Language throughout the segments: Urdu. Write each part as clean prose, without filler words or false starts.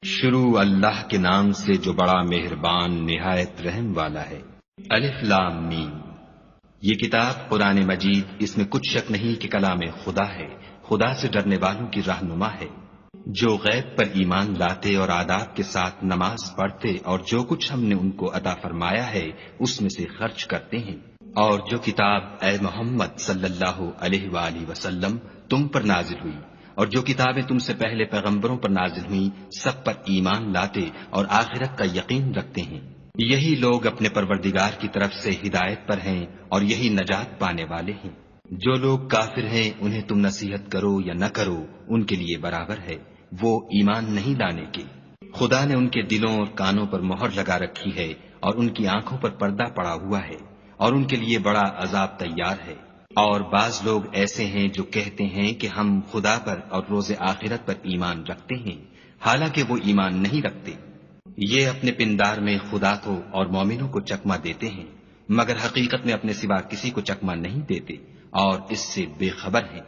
شروع اللہ کے نام سے جو بڑا مہربان نہایت رحم والا ہے۔ الف لام میم۔ یہ کتاب قرآن مجید، اس میں کچھ شک نہیں کہ کلام خدا ہے، خدا سے ڈرنے والوں کی رہنما ہے، جو غیب پر ایمان لاتے اور آداب کے ساتھ نماز پڑھتے اور جو کچھ ہم نے ان کو عطا فرمایا ہے اس میں سے خرچ کرتے ہیں، اور جو کتاب اے محمد صلی اللہ علیہ وآلہ وسلم تم پر نازل ہوئی اور جو کتابیں تم سے پہلے پیغمبروں پر نازل ہوئیں سب پر ایمان لاتے اور آخرت کا یقین رکھتے ہیں، یہی لوگ اپنے پروردگار کی طرف سے ہدایت پر ہیں اور یہی نجات پانے والے ہیں۔ جو لوگ کافر ہیں انہیں تم نصیحت کرو یا نہ کرو ان کے لیے برابر ہے، وہ ایمان نہیں لانے کے۔ خدا نے ان کے دلوں اور کانوں پر مہر لگا رکھی ہے اور ان کی آنکھوں پر پردہ پڑا ہوا ہے اور ان کے لیے بڑا عذاب تیار ہے۔ اور بعض لوگ ایسے ہیں جو کہتے ہیں کہ ہم خدا پر اور روز آخرت پر ایمان رکھتے ہیں، حالانکہ وہ ایمان نہیں رکھتے۔ یہ اپنے پندار میں خدا کو اور مومنوں کو چکمہ دیتے ہیں، مگر حقیقت میں اپنے سوا کسی کو چکمہ نہیں دیتے اور اس سے بے خبر ہیں۔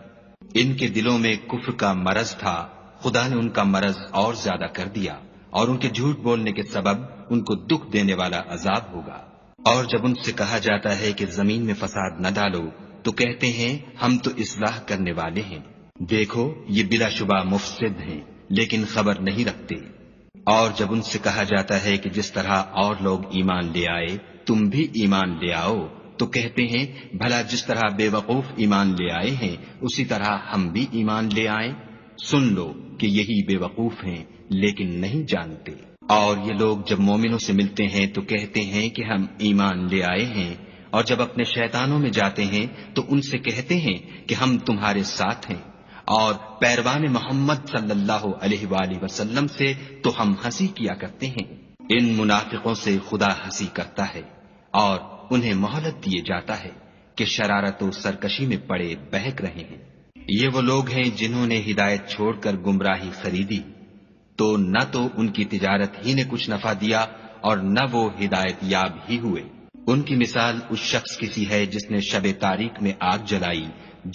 ان کے دلوں میں کفر کا مرض تھا، خدا نے ان کا مرض اور زیادہ کر دیا اور ان کے جھوٹ بولنے کے سبب ان کو دکھ دینے والا عذاب ہوگا۔ اور جب ان سے کہا جاتا ہے کہ زمین میں فساد نہ ڈالو تو کہتے ہیں ہم تو اصلاح کرنے والے ہیں، دیکھو یہ بلا شبہ مفسد ہیں لیکن خبر نہیں رکھتے۔ اور جب ان سے کہا جاتا ہے کہ جس طرح اور لوگ ایمان لے آئے تم بھی ایمان لے آؤ تو کہتے ہیں بھلا جس طرح بے وقوف ایمان لے آئے ہیں اسی طرح ہم بھی ایمان لے آئیں۔ سن لو کہ یہی بے وقوف ہیں لیکن نہیں جانتے۔ اور یہ لوگ جب مومنوں سے ملتے ہیں تو کہتے ہیں کہ ہم ایمان لے آئے ہیں، اور جب اپنے شیطانوں میں جاتے ہیں تو ان سے کہتے ہیں کہ ہم تمہارے ساتھ ہیں، اور پیروان محمد صلی اللہ علیہ وآلہ وسلم سے تو ہم ہنسی کیا کرتے ہیں۔ ان منافقوں سے خدا ہنسی کرتا ہے اور انہیں مہلت دیے جاتا ہے کہ شرارت و سرکشی میں پڑے بہک رہے ہیں۔ یہ وہ لوگ ہیں جنہوں نے ہدایت چھوڑ کر گمراہی خریدی، تو نہ تو ان کی تجارت ہی نے کچھ نفع دیا اور نہ وہ ہدایت یاب ہی ہوئے۔ ان کی مثال اس شخص کی سی ہے جس نے شب تاریک میں آگ جلائی،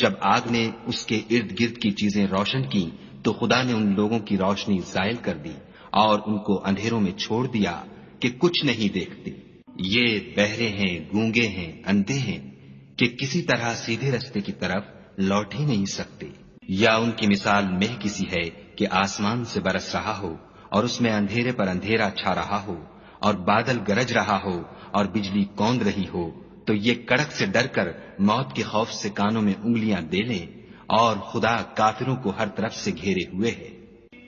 جب آگ نے اس کے ارد گرد کی چیزیں روشن کی تو خدا نے ان لوگوں کی روشنی زائل کر دی اور ان کو اندھیروں میں چھوڑ دیا کہ کچھ نہیں دیکھتے۔ یہ بہرے ہیں، گونگے ہیں، اندھے ہیں کہ کسی طرح سیدھے رستے کی طرف لوٹ ہی نہیں سکتے۔ یا ان کی مثال مہ کسی ہے کہ آسمان سے برس رہا ہو اور اس میں اندھیرے پر اندھیرا چھا رہا ہو اور بادل گرج رہا ہو اور بجلی کوند رہی ہو تو یہ کڑک سے ڈر کر موت کے خوف سے کانوں میں انگلیاں دے لیں، اور خدا کافروں کو ہر طرف سے گھیرے ہوئے ہے۔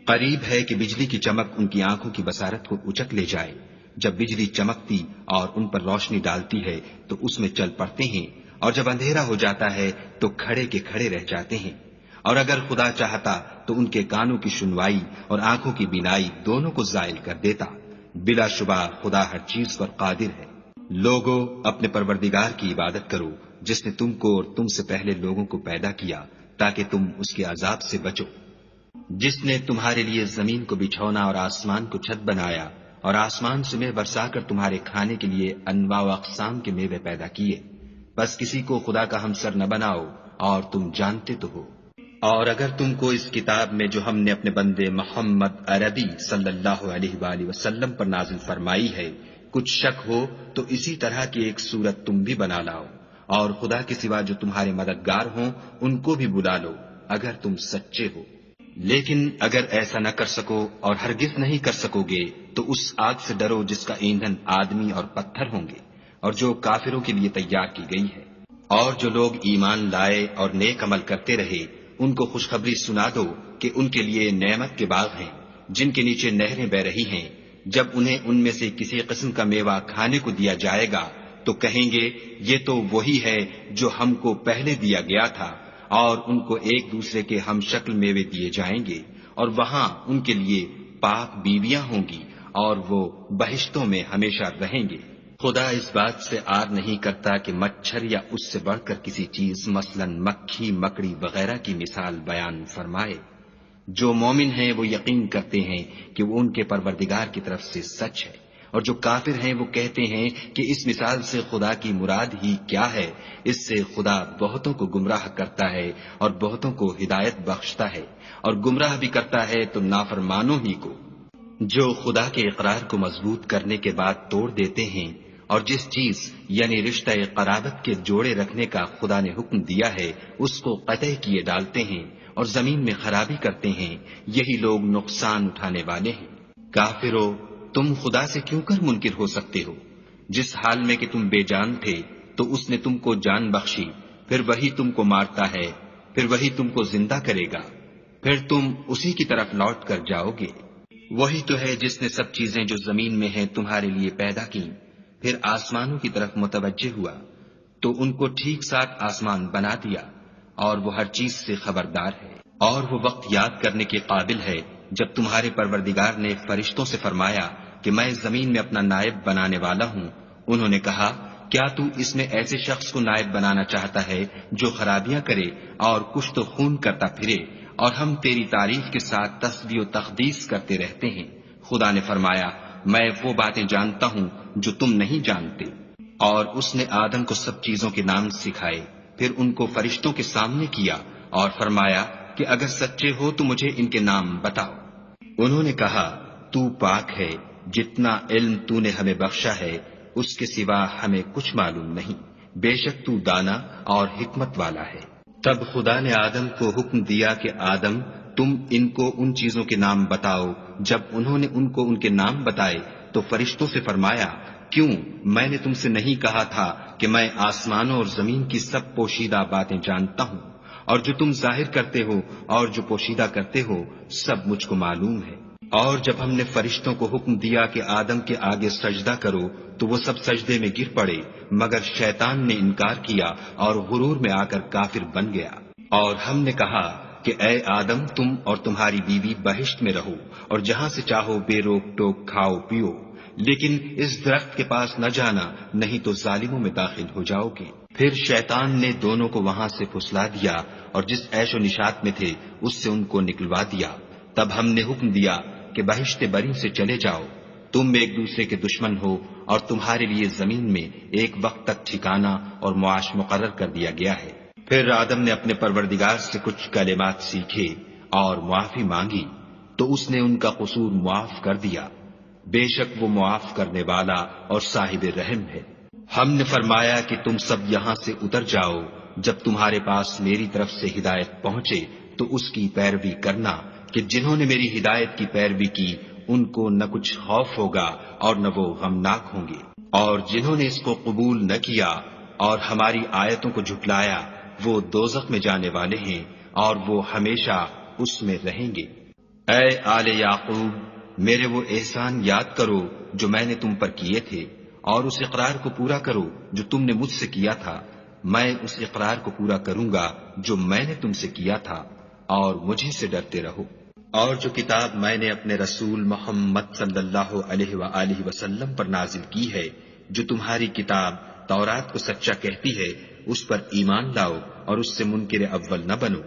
قریب ہے کہ بجلی کی چمک ان کی آنکھوں کی بصارت کو اچک لے جائے۔ جب بجلی چمکتی اور ان پر روشنی ڈالتی ہے تو اس میں چل پڑتے ہیں، اور جب اندھیرا ہو جاتا ہے تو کھڑے کے کھڑے رہ جاتے ہیں۔ اور اگر خدا چاہتا تو ان کے کانوں کی سنوائی اور آنکھوں کی بینائی دونوں کو زائل کر دیتا۔ بلا شبہ خدا ہر چیز پر قادر ہے۔ لوگوں اپنے پروردگار کی عبادت کرو جس نے تم کو اور تم سے پہلے لوگوں کو پیدا کیا تاکہ تم اس کے عذاب سے بچو، جس نے تمہارے لیے زمین کو بچھونا اور آسمان کو چھت بنایا اور آسمان سے میوہ برسا کر تمہارے کھانے کے لیے انواع و اقسام کے میوے پیدا کیے، بس کسی کو خدا کا ہمسر نہ بناؤ اور تم جانتے تو ہو۔ اور اگر تم کو اس کتاب میں جو ہم نے اپنے بندے محمد عربی صلی اللہ علیہ وآلہ وسلم پر نازل فرمائی ہے کچھ شک ہو تو اسی طرح کی ایک صورت تم بھی بنا لاؤ، اور خدا کے سوا جو تمہارے مددگار ہوں ان کو بھی بلا لو اگر تم سچے ہو۔ لیکن اگر ایسا نہ کر سکو اور ہرگز نہیں کر سکو گے تو اس آگ سے ڈرو جس کا ایندھن آدمی اور پتھر ہوں گے اور جو کافروں کے لیے تیار کی گئی ہے۔ اور جو لوگ ایمان لائے اور نیک عمل کرتے رہے ان کو خوشخبری سنا دو کہ ان کے لیے نعمت کے باغ ہیں جن کے نیچے نہریں بہ رہی ہیں، جب انہیں ان میں سے کسی قسم کا میوہ کھانے کو دیا جائے گا تو کہیں گے یہ تو وہی ہے جو ہم کو پہلے دیا گیا تھا، اور ان کو ایک دوسرے کے ہم شکل میوے دیے جائیں گے اور وہاں ان کے لیے پاک بیویاں ہوں گی اور وہ بہشتوں میں ہمیشہ رہیں گے۔ خدا اس بات سے آر نہیں کرتا کہ مچھر یا اس سے بڑھ کر کسی چیز مثلا مکھی مکڑی وغیرہ کی مثال بیان فرمائے۔ جو مومن ہیں وہ یقین کرتے ہیں کہ وہ ان کے پروردگار کی طرف سے سچ ہے، اور جو کافر ہیں وہ کہتے ہیں کہ اس مثال سے خدا کی مراد ہی کیا ہے۔ اس سے خدا بہتوں کو گمراہ کرتا ہے اور بہتوں کو ہدایت بخشتا ہے، اور گمراہ بھی کرتا ہے تو نافرمانوں ہی کو۔ جو خدا کے اقرار کو مضبوط کرنے کے بعد توڑ دیتے ہیں، اور جس چیز یعنی رشتہ قرابت کے جوڑے رکھنے کا خدا نے حکم دیا ہے اس کو قطع کیے ڈالتے ہیں اور زمین میں خرابی کرتے ہیں، یہی لوگ نقصان اٹھانے والے ہیں۔ کافرو، تم خدا سے کیوں کر منکر ہو سکتے ہو؟ جس حال میں کہ تم بے جان تھے تو اس نے تم کو جان بخشی، پھر وہی تم کو مارتا ہے، پھر وہی تم کو زندہ کرے گا، پھر تم اسی کی طرف لوٹ کر جاؤ گے۔ وہی تو ہے جس نے سب چیزیں جو زمین میں ہیں تمہارے لیے پیدا کی، پھر آسمانوں کی طرف متوجہ ہوا تو ان کو ٹھیک ساتھ آسمان بنا دیا، اور وہ ہر چیز سے خبردار ہے۔ اور وہ وقت یاد کرنے کے قابل ہے جب تمہارے پروردگار نے فرشتوں سے فرمایا کہ میں زمین میں اپنا نائب بنانے والا ہوں۔ انہوں نے کہا، کیا تو اس میں ایسے شخص کو نائب بنانا چاہتا ہے جو خرابیاں کرے اور کشت و خون کرتا پھرے، اور ہم تیری تعریف کے ساتھ تسبیح و تقدیس کرتے رہتے ہیں؟ خدا نے فرمایا، میں وہ باتیں جانتا ہوں جو تم نہیں جانتے۔ اور اس نے آدم کو سب چیزوں کے نام سکھائے، پھر ان کو فرشتوں کے سامنے کیا اور فرمایا کہ اگر سچے ہو تو مجھے ان کے نام بتاؤ۔ انہوں نے کہا، تو پاک ہے، جتنا علم تو نے ہمیں بخشا ہے اس کے سوا ہمیں کچھ معلوم نہیں، بے شک تو دانا اور حکمت والا ہے۔ تب خدا نے آدم کو حکم دیا کہ آدم، تم ان کو ان چیزوں کے نام بتاؤ۔ جب انہوں نے ان کو ان کے نام بتائے تو فرشتوں سے فرمایا، کیوں میں نے تم سے نہیں کہا تھا کہ میں آسمانوں اور زمین کی سب پوشیدہ باتیں جانتا ہوں، اور جو تم ظاہر کرتے ہو اور جو پوشیدہ کرتے ہو سب مجھ کو معلوم ہے۔ اور جب ہم نے فرشتوں کو حکم دیا کہ آدم کے آگے سجدہ کرو تو وہ سب سجدے میں گر پڑے، مگر شیطان نے انکار کیا اور غرور میں آ کر کافر بن گیا۔ اور ہم نے کہا کہ اے آدم، تم اور تمہاری بیوی بہشت میں رہو اور جہاں سے چاہو بے روک ٹوک کھاؤ پیو، لیکن اس درخت کے پاس نہ جانا، نہیں تو ظالموں میں داخل ہو جاؤ گے۔ پھر شیطان نے دونوں کو وہاں سے پھسلا دیا اور جس عیش و نشاط میں تھے اس سے ان کو نکلوا دیا۔ تب ہم نے حکم دیا کہ بہشت بری سے چلے جاؤ، تم ایک دوسرے کے دشمن ہو اور تمہارے لیے زمین میں ایک وقت تک ٹھکانہ اور معاش مقرر کر دیا گیا ہے۔ پھر آدم نے اپنے پروردگار سے کچھ کلمات سیکھے اور معافی مانگی تو اس نے ان کا قصور معاف کر دیا، بے شک وہ معاف کرنے والا اور صاحب رحم ہے۔ ہم نے فرمایا کہ تم سب یہاں سے اتر جاؤ، جب تمہارے پاس میری طرف سے ہدایت پہنچے تو اس کی پیروی کرنا، کہ جنہوں نے میری ہدایت کی پیروی کی ان کو نہ کچھ خوف ہوگا اور نہ وہ غمناک ہوں گے، اور جنہوں نے اس کو قبول نہ کیا اور ہماری آیتوں کو جھٹلایا وہ دوزخ میں جانے والے ہیں اور وہ ہمیشہ اس میں رہیں گے۔ اے آل یعقوب، میرے وہ احسان یاد کرو جو میں نے تم پر کیے تھے، اور اس اقرار کو پورا کرو جو تم نے مجھ سے کیا تھا۔ میں اس اقرار کو پورا کروں گا جو میں نے تم سے کیا تھا، اور مجھے سے ڈرتے رہو۔ اور جو کتاب میں نے اپنے رسول محمد صلی اللہ علیہ وآلہ وسلم پر نازل کی ہے، جو تمہاری کتاب تورات کو سچا کہتی ہے، اس پر ایمان لاؤ اور اس سے منکر اول نہ بنو،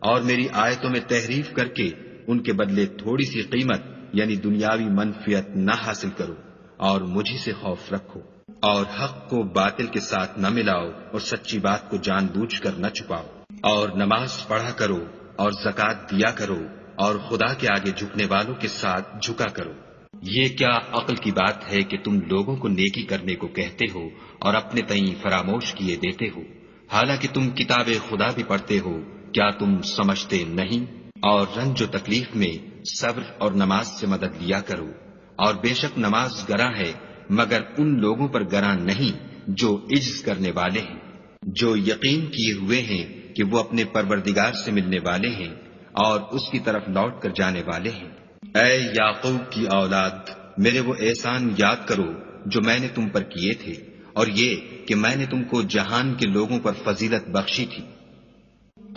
اور میری آیتوں میں تحریف کر کے ان کے بدلے تھوڑی سی قیمت یعنی دنیاوی منفعت نہ حاصل کرو، اور مجھے سے خوف رکھو، اور حق کو باطل کے ساتھ نہ ملاؤ اور سچی بات کو جان بوجھ کر نہ چھپاؤ، اور نماز پڑھا کرو اور زکوٰۃ دیا کرو، اور خدا کے آگے جھکنے والوں کے ساتھ جھکا کرو۔ یہ کیا عقل کی بات ہے کہ تم لوگوں کو نیکی کرنے کو کہتے ہو اور اپنے تئیں فراموش کیے دیتے ہو، حالانکہ تم کتاب خدا بھی پڑھتے ہو، کیا تم سمجھتے نہیں؟ اور رنج و تکلیف میں صبر اور نماز سے مدد لیا کرو، اور بے شک نماز گراں ہے مگر ان لوگوں پر گراں نہیں جو عجز کرنے والے ہیں، جو یقین کیے ہوئے ہیں کہ وہ اپنے پروردگار سے ملنے والے ہیں اور اس کی طرف لوٹ کر جانے والے ہیں۔ اے یعقوب کی اولاد، میرے وہ احسان یاد کرو جو میں نے تم پر کیے تھے، اور یہ کہ میں نے تم کو جہان کے لوگوں پر فضیلت بخشی تھی۔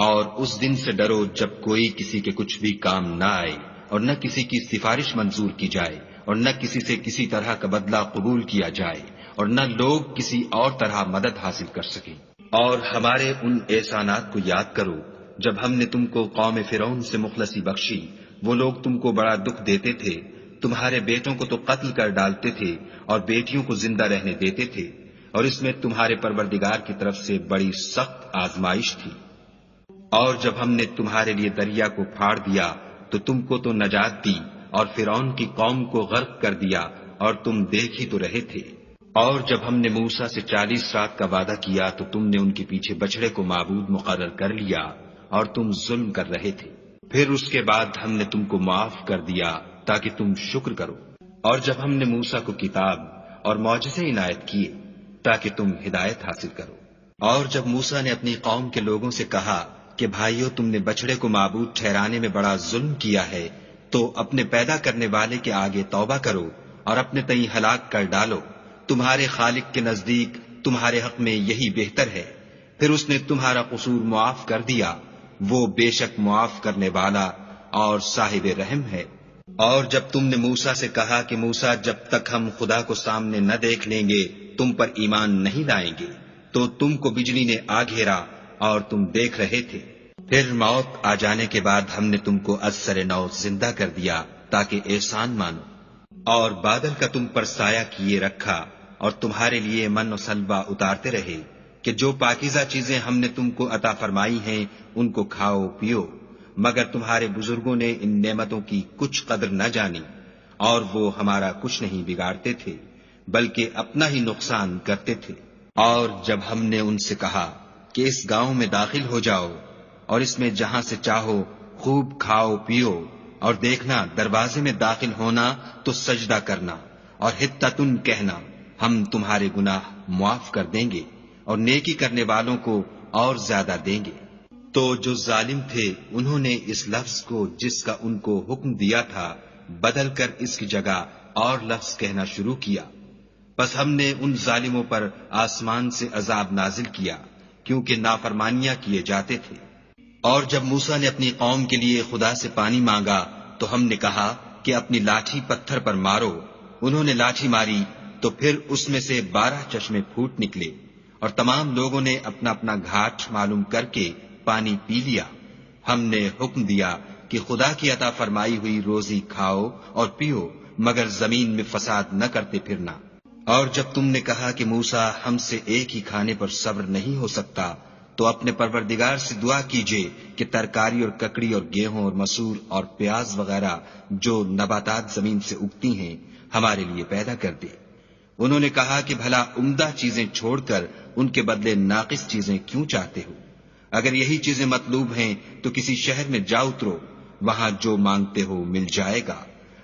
اور اس دن سے ڈرو جب کوئی کسی کے کچھ بھی کام نہ آئے، اور نہ کسی کی سفارش منظور کی جائے، اور نہ کسی سے کسی طرح کا بدلہ قبول کیا جائے، اور نہ لوگ کسی اور طرح مدد حاصل کر سکیں۔ اور ہمارے ان احسانات کو یاد کرو جب ہم نے تم کو قوم فرعون سے مخلصی بخشی، وہ لوگ تم کو بڑا دکھ دیتے تھے، تمہارے بیٹوں کو تو قتل کر ڈالتے تھے اور بیٹیوں کو زندہ رہنے دیتے تھے، اور اس میں تمہارے پروردگار کی طرف سے بڑی سخت آزمائش تھی۔ اور جب ہم نے تمہارے لیے دریا کو پھاڑ دیا تو تم کو تو نجات دی، اور فرعون کی قوم کو غرق کر دیا اور تم دیکھ ہی تو رہے تھے۔ اور جب ہم نے موسیٰ سے 40 رات کا وعدہ کیا تو تم نے ان کے پیچھے بچڑے کو معبود مقرر کر لیا اور تم ظلم کر رہے تھے۔ پھر اس کے بعد ہم نے تم کو معاف کر دیا تاکہ تم شکر کرو۔ اور جب ہم نے موسیٰ کو کتاب اور معجزے عنایت کیے تاکہ تم ہدایت حاصل کرو۔ اور جب موسیٰ نے اپنی قوم کے لوگوں سے کہا کہ بھائیو، تم نے بچڑے کو معبود ٹھہرانے میں بڑا ظلم کیا ہے، تو اپنے پیدا کرنے والے کے آگے توبہ کرو اور اپنے تئیں ہلاک کر ڈالو، تمہارے خالق کے نزدیک تمہارے حق میں یہی بہتر ہے۔ پھر اس نے تمہارا قصور معاف کر دیا، وہ بے شک معاف کرنے والا اور صاحب رحم ہے۔ اور جب تم نے موسیٰ سے کہا کہ موسیٰ، جب تک ہم خدا کو سامنے نہ دیکھ لیں گے تم پر ایمان نہیں لائیں گے، تو تم کو بجلی نے آ گھیرا اور تم دیکھ رہے تھے۔ پھر موت آ جانے کے بعد ہم نے تم کو از سر نو زندہ کر دیا تاکہ احسان مانو، اور بادل کا تم پر سایہ کیے رکھا اور تمہارے لیے من و سلوہ اتارتے رہے کہ جو پاکیزہ چیزیں ہم نے تم کو عطا فرمائی ہیں ان کو کھاؤ پیو، مگر تمہارے بزرگوں نے ان نعمتوں کی کچھ قدر نہ جانی، اور وہ ہمارا کچھ نہیں بگاڑتے تھے بلکہ اپنا ہی نقصان کرتے تھے۔ اور جب ہم نے ان سے کہا کہ اس گاؤں میں داخل ہو جاؤ اور اس میں جہاں سے چاہو خوب کھاؤ پیو، اور دیکھنا دروازے میں داخل ہونا تو سجدہ کرنا اور حطتن کہنا، ہم تمہارے گناہ معاف کر دیں گے اور نیکی کرنے والوں کو اور زیادہ دیں گے۔ تو جو ظالم تھے انہوں نے اس لفظ کو جس کا ان کو حکم دیا تھا بدل کر اس کی جگہ اور لفظ کہنا شروع کیا، پس ہم نے ان ظالموں پر آسمان سے عذاب نازل کیا کیونکہ نافرمانیاں کیے جاتے تھے۔ اور جب موسیٰ نے اپنی قوم کے لیے خدا سے پانی مانگا تو ہم نے کہا کہ اپنی لاٹھی پتھر پر مارو۔ انہوں نے لاٹھی ماری تو پھر اس میں سے 12 چشمے پھوٹ نکلے، اور تمام لوگوں نے اپنا اپنا گھاٹ معلوم کر کے پانی پی لیا۔ ہم نے حکم دیا کہ خدا کی عطا فرمائی ہوئی روزی کھاؤ اور پیو، مگر زمین میں فساد نہ کرتے پھرنا۔ اور جب تم نے کہا کہ موسیٰ، ہم سے ایک ہی کھانے پر صبر نہیں ہو سکتا، تو اپنے پروردگار سے دعا کیجئے کہ ترکاری اور ککڑی اور گیہوں اور مسور اور پیاز وغیرہ جو نباتات زمین سے اگتی ہیں ہمارے لیے پیدا کر دے۔ انہوں نے کہا کہ بھلا عمدہ چیزیں چھوڑ کر ان کے بدلے ناقص چیزیں کیوں چاہتے ہو؟ اگر یہی چیزیں مطلوب ہیں تو کسی شہر میں جا اترو، وہاں جو مانگتے ہو مل جائے گا۔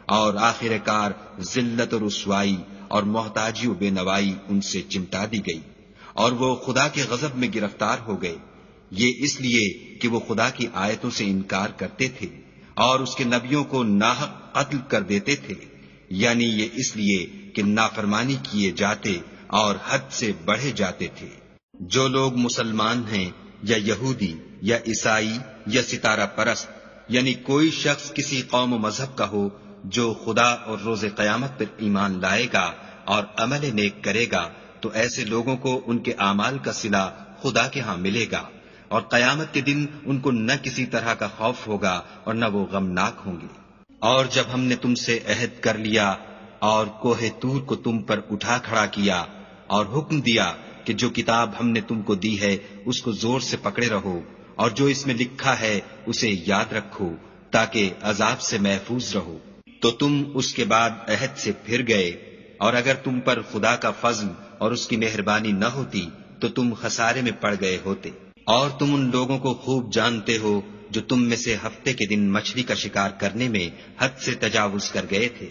اور آخر کار ذلت و رسوائی اور محتاجی و بے نوائی ان سے چمٹا دی گئی، اور وہ خدا کے غضب میں گرفتار ہو گئے، یہ اس لیے کہ وہ خدا کی آیتوں سے انکار کرتے تھے اور اس کے نبیوں کو ناحق قتل کر دیتے تھے، یعنی یہ اس لیے کہ نافرمانی کیے جاتے اور حد سے بڑھے جاتے تھے۔ جو لوگ مسلمان ہیں یا یہودی یا عیسائی یا ستارہ پرست، یعنی کوئی شخص کسی قوم و مذہب کا ہو، جو خدا اور روز قیامت پر ایمان لائے گا اور عمل نیک کرے گا، تو ایسے لوگوں کو ان کے اعمال کا صلہ خدا کے ہاں ملے گا، اور قیامت کے دن ان کو نہ کسی طرح کا خوف ہوگا اور نہ وہ غمناک ہوں گے۔ اور جب ہم نے تم سے عہد کر لیا اور کوہ طور کو تم پر اٹھا کھڑا کیا اور حکم دیا کہ جو کتاب ہم نے تم کو دی ہے اس کو زور سے پکڑے رہو، اور جو اس میں لکھا ہے اسے یاد رکھو تاکہ عذاب سے محفوظ رہو، تو تم اس کے بعد عہد سے پھر گئے، اور اگر تم پر خدا کا فضل اور اس کی مہربانی نہ ہوتی تو تم خسارے میں پڑ گئے ہوتے۔ اور تم ان لوگوں کو خوب جانتے ہو جو تم میں سے ہفتے کے دن مچھلی کا شکار کرنے میں حد سے تجاوز کر گئے تھے،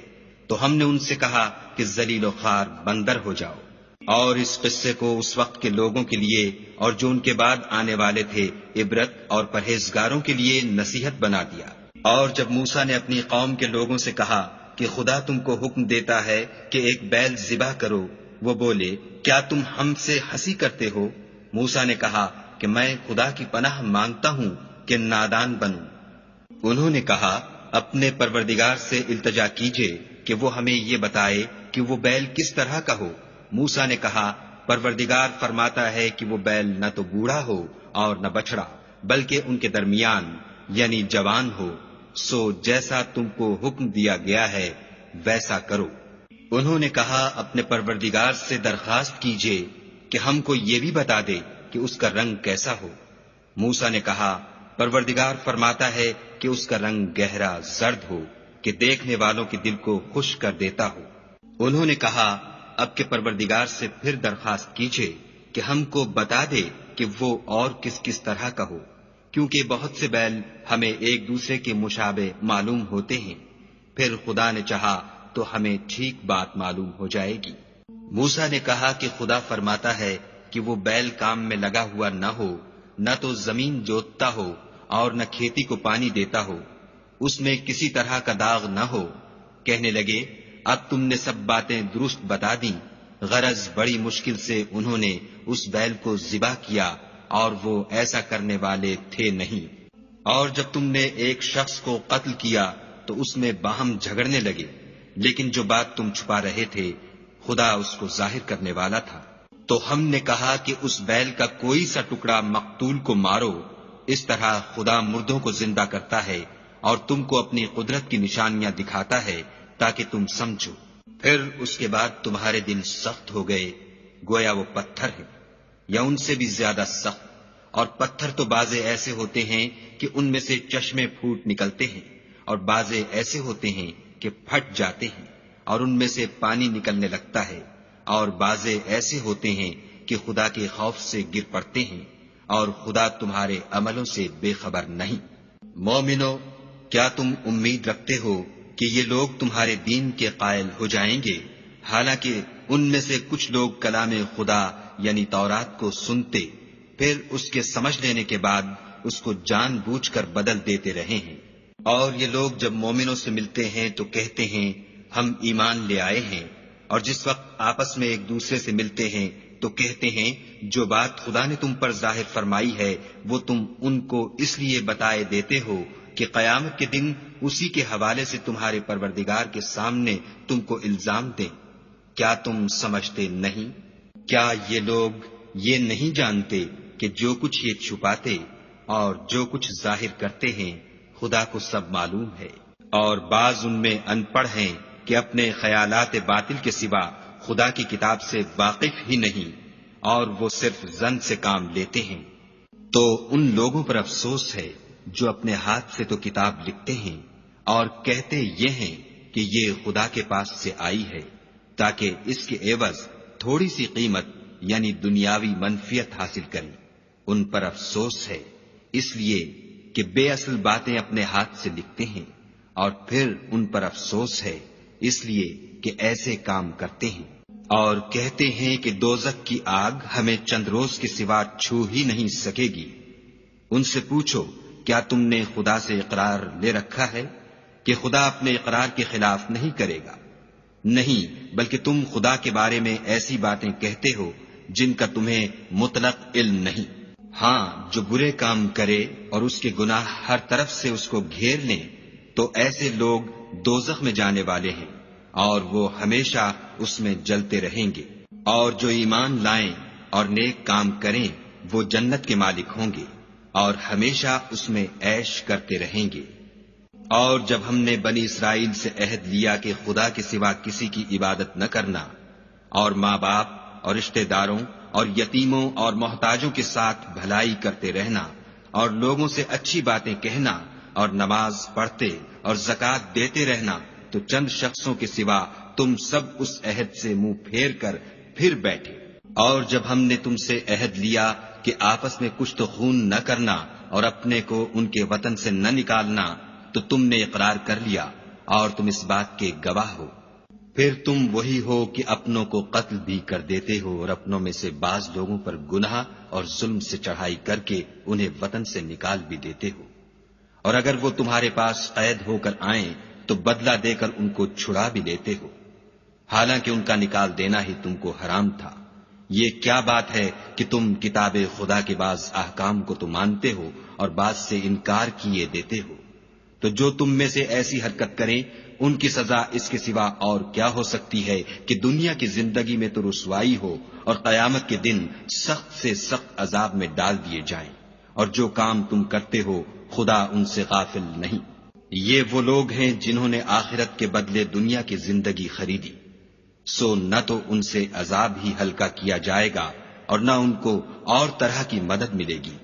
تو ہم نے ان سے کہا کہ ذلیل و خوار بندر ہو جاؤ، اور اس قصے کو اس وقت کے لوگوں کے لیے اور جو ان کے بعد آنے والے تھے عبرت اور پرہیزگاروں کے لیے نصیحت بنا دیا۔ اور جب موسیٰ نے اپنی قوم کے لوگوں سے کہا کہ خدا تم کو حکم دیتا ہے کہ ایک بیل ذبح کرو، وہ بولے کیا تم ہم سے ہنسی کرتے ہو؟ موسیٰ نے کہا کہ میں خدا کی پناہ مانگتا ہوں کہ نادان بنوں۔ انہوں نے کہا اپنے پروردگار سے التجا کیجئے کہ وہ ہمیں یہ بتائے کہ وہ بیل کس طرح کا ہو۔ موسیٰ نے کہا پروردگار فرماتا ہے کہ وہ بیل نہ تو بوڑھا ہو اور نہ بچڑا، بلکہ ان کے درمیان یعنی جوان ہو، سو جیسا تم کو حکم دیا گیا ہے ویسا کرو۔ انہوں نے کہا اپنے پروردگار سے درخواست کیجئے کہ ہم کو یہ بھی بتا دے کہ اس کا رنگ کیسا ہو۔ موسیٰ نے کہا پروردگار فرماتا ہے کہ اس کا رنگ گہرا زرد ہو، کہ دیکھنے والوں کے دل کو خوش کر دیتا ہو۔ انہوں نے کہا اب کے پروردگار سے پھر درخواست کیجئے کہ ہم کو بتا دے کہ وہ اور کس کس طرح کا ہو، کیونکہ بہت سے بیل ہمیں ایک دوسرے کے مشابہ معلوم ہوتے ہیں، پھر خدا نے چاہا تو ہمیں ٹھیک بات معلوم ہو جائے گی۔ موسیٰ نے کہا کہ خدا فرماتا ہے کہ وہ بیل کام میں لگا ہوا نہ ہو، نہ تو زمین جوتتا ہو اور نہ کھیتی کو پانی دیتا ہو، اس میں کسی طرح کا داغ نہ ہو۔ کہنے لگے اب تم نے سب باتیں درست بتا دیں، غرض بڑی مشکل سے انہوں نے اس بیل کو ذبح کیا اور وہ ایسا کرنے والے تھے نہیں۔ اور جب تم نے ایک شخص کو قتل کیا تو اس میں باہم جھگڑنے لگے، لیکن جو بات تم چھپا رہے تھے خدا اس کو ظاہر کرنے والا تھا۔ تو ہم نے کہا کہ اس بیل کا کوئی سا ٹکڑا مقتول کو مارو، اس طرح خدا مردوں کو زندہ کرتا ہے اور تم کو اپنی قدرت کی نشانیاں دکھاتا ہے تاکہ تم سمجھو۔ پھر اس کے بعد تمہارے دل سخت ہو گئے، گویا وہ پتھر ہے یا ان سے بھی زیادہ سخت، اور پتھر تو بعضے ایسے ہوتے ہیں کہ ان میں سے چشمے پھوٹ نکلتے ہیں، اور بعضے ایسے ہوتے ہیں کہ پھٹ جاتے ہیں اور ان میں سے پانی نکلنے لگتا ہے، اور بعضے ایسے ہوتے ہیں کہ خدا کے خوف سے گر پڑتے ہیں، اور خدا تمہارے عملوں سے بے خبر نہیں۔ مومنو، کیا تم امید رکھتے ہو کہ یہ لوگ تمہارے دین کے قائل ہو جائیں گے، حالانکہ ان میں سے کچھ لوگ کلام خدا یعنی تورات کو سنتے، پھر اس کے سمجھ لینے کے بعد اس کو جان بوجھ کر بدل دیتے رہے ہیں۔ اور یہ لوگ جب مومنوں سے ملتے ہیں تو کہتے ہیں ہم ایمان لے آئے ہیں، اور جس وقت آپس میں ایک دوسرے سے ملتے ہیں تو کہتے ہیں جو بات خدا نے تم پر ظاہر فرمائی ہے وہ تم ان کو اس لیے بتائے دیتے ہو کہ قیامت کے دن اسی کے حوالے سے تمہارے پروردگار کے سامنے تم کو الزام دیں۔ کیا تم سمجھتے نہیں؟ کیا یہ لوگ یہ نہیں جانتے کہ جو کچھ یہ چھپاتے اور جو کچھ ظاہر کرتے ہیں خدا کو سب معلوم ہے؟ اور بعض ان میں ان پڑھ ہیں کہ اپنے خیالات باطل کے سوا خدا کی کتاب سے واقف ہی نہیں، اور وہ صرف ظن سے کام لیتے ہیں۔ تو ان لوگوں پر افسوس ہے جو اپنے ہاتھ سے تو کتاب لکھتے ہیں اور کہتے یہ ہیں کہ یہ خدا کے پاس سے آئی ہے، تاکہ اس کے عوض تھوڑی سی قیمت یعنی دنیاوی منفیت حاصل کریں۔ ان پر افسوس ہے اس لیے کہ بے اصل باتیں اپنے ہاتھ سے لکھتے ہیں، اور پھر ان پر افسوس ہے اس لیے کہ ایسے کام کرتے ہیں، اور کہتے ہیں کہ دوزخ کی آگ ہمیں چند روز کے سوا چھو ہی نہیں سکے گی۔ ان سے پوچھو کیا تم نے خدا سے اقرار لے رکھا ہے کہ خدا اپنے اقرار کے خلاف نہیں کرے گا؟ نہیں، بلکہ تم خدا کے بارے میں ایسی باتیں کہتے ہو جن کا تمہیں مطلق علم نہیں۔ ہاں، جو برے کام کرے اور اس کے گناہ ہر طرف سے اس کو گھیر لیں تو ایسے لوگ دوزخ میں جانے والے ہیں اور وہ ہمیشہ اس میں جلتے رہیں گے۔ اور جو ایمان لائیں اور نیک کام کریں وہ جنت کے مالک ہوں گے اور ہمیشہ اس میں عیش کرتے رہیں گے۔ اور جب ہم نے بنی اسرائیل سے عہد لیا کہ خدا کے سوا کسی کی عبادت نہ کرنا، اور ماں باپ اور رشتہ داروں اور یتیموں اور محتاجوں کے ساتھ بھلائی کرتے رہنا، اور لوگوں سے اچھی باتیں کہنا، اور نماز پڑھتے اور زکوٰۃ دیتے رہنا، تو چند شخصوں کے سوا تم سب اس عہد سے منہ پھیر کر پھر بیٹھے۔ اور جب ہم نے تم سے عہد لیا کہ آپس میں کچھ تو خون نہ کرنا اور اپنے کو ان کے وطن سے نہ نکالنا، تو تم نے اقرار کر لیا اور تم اس بات کے گواہ ہو۔ پھر تم وہی ہو کہ اپنوں کو قتل بھی کر دیتے ہو اور اپنوں میں سے بعض لوگوں پر گناہ اور ظلم سے چڑھائی کر کے انہیں وطن سے نکال بھی دیتے ہو، اور اگر وہ تمہارے پاس قید ہو کر آئیں تو بدلہ دے کر ان کو چھڑا بھی لیتے ہو، حالانکہ ان کا نکال دینا ہی تم کو حرام تھا۔ یہ کیا بات ہے کہ تم کتاب خدا کے بعض احکام کو تو مانتے ہو اور بعض سے انکار کیے دیتے ہو؟ تو جو تم میں سے ایسی حرکت کریں ان کی سزا اس کے سوا اور کیا ہو سکتی ہے کہ دنیا کی زندگی میں تو رسوائی ہو اور قیامت کے دن سخت سے سخت عذاب میں ڈال دیے جائیں، اور جو کام تم کرتے ہو خدا ان سے غافل نہیں۔ یہ وہ لوگ ہیں جنہوں نے آخرت کے بدلے دنیا کی زندگی خریدی، سو نہ تو ان سے عذاب ہی ہلکا کیا جائے گا اور نہ ان کو اور طرح کی مدد ملے گی۔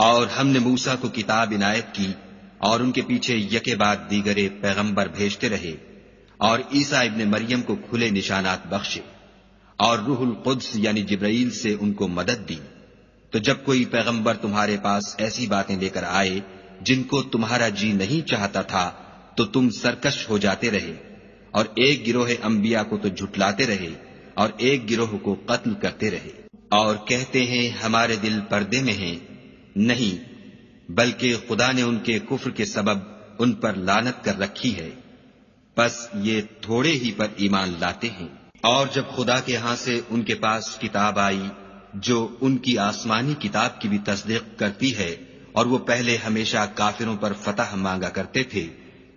اور ہم نے موسیٰ کو کتاب عنایت کی اور ان کے پیچھے یکے بعد دیگرے پیغمبر بھیجتے رہے، اور عیسیٰ ابن مریم کو کھلے نشانات بخشے، اور روح القدس یعنی جبرائیل سے ان کو مدد دی، تو جب کوئی پیغمبر تمہارے پاس ایسی باتیں لے کر آئے جن کو تمہارا جی نہیں چاہتا تھا تو تم سرکش ہو جاتے رہے، اور ایک گروہ انبیاء کو تو جھٹلاتے رہے اور ایک گروہ کو قتل کرتے رہے، اور کہتے ہیں ہمارے دل پردے میں ہیں، نہیں بلکہ خدا نے ان کے کفر کے سبب ان پر لعنت کر رکھی ہے، بس یہ تھوڑے ہی پر ایمان لاتے ہیں۔ اور جب خدا کے ہاں سے ان کے پاس کتاب آئی جو ان کی آسمانی کتاب کی بھی تصدیق کرتی ہے، اور وہ پہلے ہمیشہ کافروں پر فتح مانگا کرتے تھے،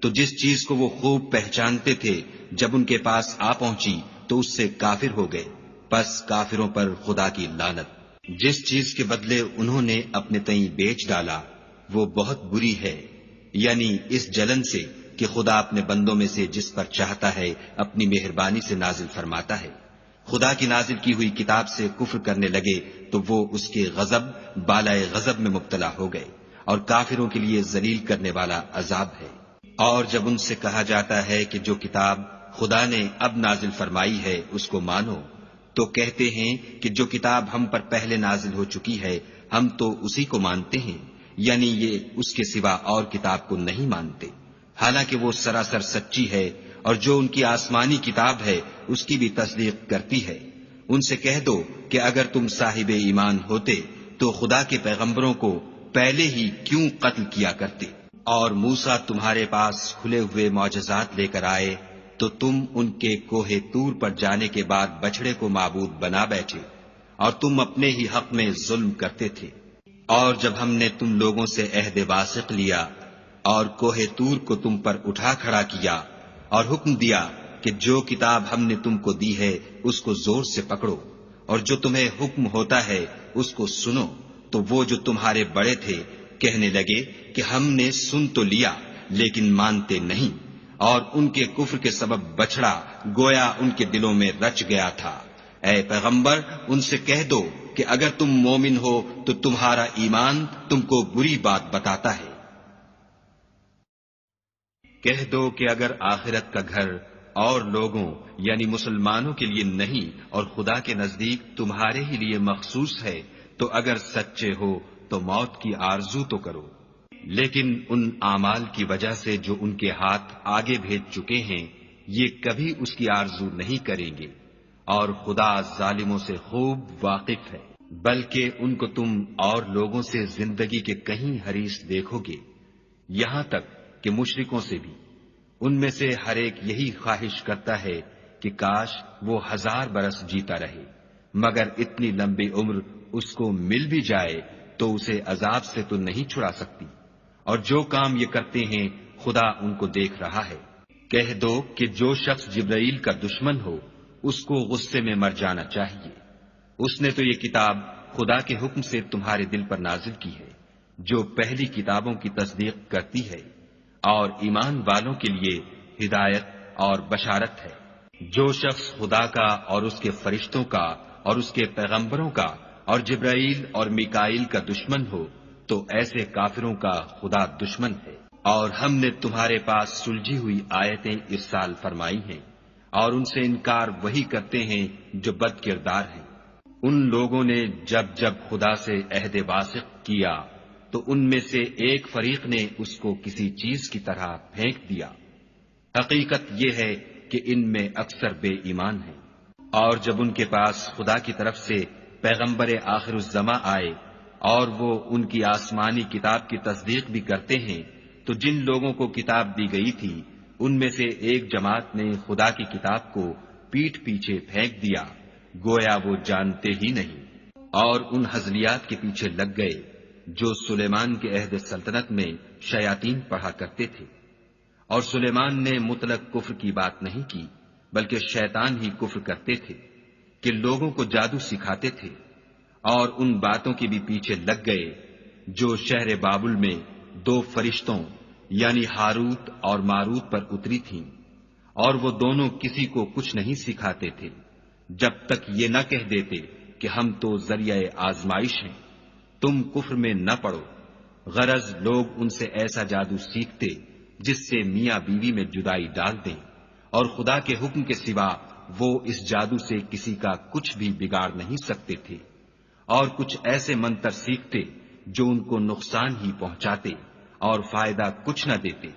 تو جس چیز کو وہ خوب پہچانتے تھے جب ان کے پاس آ پہنچی تو اس سے کافر ہو گئے، پس کافروں پر خدا کی لعنت۔ جس چیز کے بدلے انہوں نے اپنے تئیں بیچ ڈالا وہ بہت بری ہے، یعنی اس جلن سے کہ خدا اپنے بندوں میں سے جس پر چاہتا ہے اپنی مہربانی سے نازل فرماتا ہے۔ خدا کی نازل کی ہوئی کتاب سے کفر کرنے لگے تو وہ اس کے غضب بالائے غضب میں مبتلا ہو گئے، اور کافروں کے لیے ذلیل کرنے والا عذاب ہے۔ اور جب ان سے کہا جاتا ہے کہ جو کتاب خدا نے اب نازل فرمائی ہے اس کو مانو، تو کہتے ہیں کہ جو کتاب ہم پر پہلے نازل ہو چکی ہے ہم تو اسی کو مانتے ہیں، یعنی یہ اس کے سوا اور کتاب کو نہیں مانتے، حالانکہ وہ سراسر سچی ہے، اور جو ان کی آسمانی کتاب ہے اس کی بھی تصدیق کرتی ہے۔ ان سے کہہ دو کہ اگر تم صاحب ایمان ہوتے تو خدا کے پیغمبروں کو پہلے ہی کیوں قتل کیا کرتے، اور موسیٰ تمہارے پاس کھلے ہوئے معجزات لے کر آئے تو تم ان کے کوہ طور پر جانے کے بعد بچڑے کو معبود بنا بیٹھے، اور تم اپنے ہی حق میں ظلم کرتے تھے۔ اور جب ہم نے تم لوگوں سے عہد واثق لیا اور کوہ طور کو تم پر اٹھا کھڑا کیا اور حکم دیا کہ جو کتاب ہم نے تم کو دی ہے اس کو زور سے پکڑو، اور جو تمہیں حکم ہوتا ہے اس کو سنو، تو وہ جو تمہارے بڑے تھے کہنے لگے کہ ہم نے سن تو لیا لیکن مانتے نہیں، اور ان کے کفر کے سبب بچڑا گویا ان کے دلوں میں رچ گیا تھا۔ اے پیغمبر ان سے کہہ دو کہ اگر تم مومن ہو تو تمہارا ایمان تم کو بری بات بتاتا ہے۔ کہہ دو کہ اگر آخرت کا گھر اور لوگوں یعنی مسلمانوں کے لیے نہیں اور خدا کے نزدیک تمہارے ہی لیے مخصوص ہے تو اگر سچے ہو تو موت کی آرزو تو کرو، لیکن ان اعمال کی وجہ سے جو ان کے ہاتھ آگے بھیج چکے ہیں یہ کبھی اس کی آرزو نہیں کریں گے، اور خدا ظالموں سے خوب واقف ہے۔ بلکہ ان کو تم اور لوگوں سے زندگی کے کہیں حریص دیکھو گے، یہاں تک کہ مشرکوں سے بھی۔ ان میں سے ہر ایک یہی خواہش کرتا ہے کہ کاش وہ 1000 برس جیتا رہے، مگر اتنی لمبی عمر اس کو مل بھی جائے تو اسے عذاب سے تو نہیں چھڑا سکتی، اور جو کام یہ کرتے ہیں خدا ان کو دیکھ رہا ہے۔ کہہ دو کہ جو شخص جبرائیل کا دشمن ہو اس کو غصے میں مر جانا چاہیے، اس نے تو یہ کتاب خدا کے حکم سے تمہارے دل پر نازل کی ہے جو پہلی کتابوں کی تصدیق کرتی ہے، اور ایمان والوں کے لیے ہدایت اور بشارت ہے۔ جو شخص خدا کا اور اس کے فرشتوں کا اور اس کے پیغمبروں کا اور جبرائیل اور میکائیل کا دشمن ہو تو ایسے کافروں کا خدا دشمن ہے۔ اور ہم نے تمہارے پاس سلجھی ہوئی آیتیں ارسال فرمائی ہیں، اور ان سے انکار وہی کرتے ہیں جو بد کردار ہیں۔ ان لوگوں نے جب جب خدا سے عہد واثق کیا تو ان میں سے ایک فریق نے اس کو کسی چیز کی طرح پھینک دیا۔ حقیقت یہ ہے کہ ان میں اکثر بے ایمان ہیں۔ اور جب ان کے پاس خدا کی طرف سے پیغمبر آخر الزماں آئے اور وہ ان کی آسمانی کتاب کی تصدیق بھی کرتے ہیں تو جن لوگوں کو کتاب دی گئی تھی ان میں سے ایک جماعت نے خدا کی کتاب کو پیٹھ پیچھے پھینک دیا گویا وہ جانتے ہی نہیں، اور ان ہزلیات کے پیچھے لگ گئے جو سلیمان کے عہد سلطنت میں شیاطین پڑھا کرتے تھے۔ اور سلیمان نے مطلق کفر کی بات نہیں کی بلکہ شیطان ہی کفر کرتے تھے کہ لوگوں کو جادو سکھاتے تھے، اور ان باتوں کے بھی پیچھے لگ گئے جو شہر بابل میں 2 فرشتوں یعنی ہاروت اور ماروت پر اتری تھیں، اور وہ دونوں کسی کو کچھ نہیں سکھاتے تھے جب تک یہ نہ کہہ دیتے کہ ہم تو ذریعہ آزمائش ہیں، تم کفر میں نہ پڑو۔ غرض لوگ ان سے ایسا جادو سیکھتے جس سے میاں بیوی میں جدائی ڈال دیں، اور خدا کے حکم کے سوا وہ اس جادو سے کسی کا کچھ بھی بگاڑ نہیں سکتے تھے، اور کچھ ایسے منتر سیکھتے جو ان کو نقصان ہی پہنچاتے اور فائدہ کچھ نہ دیتے،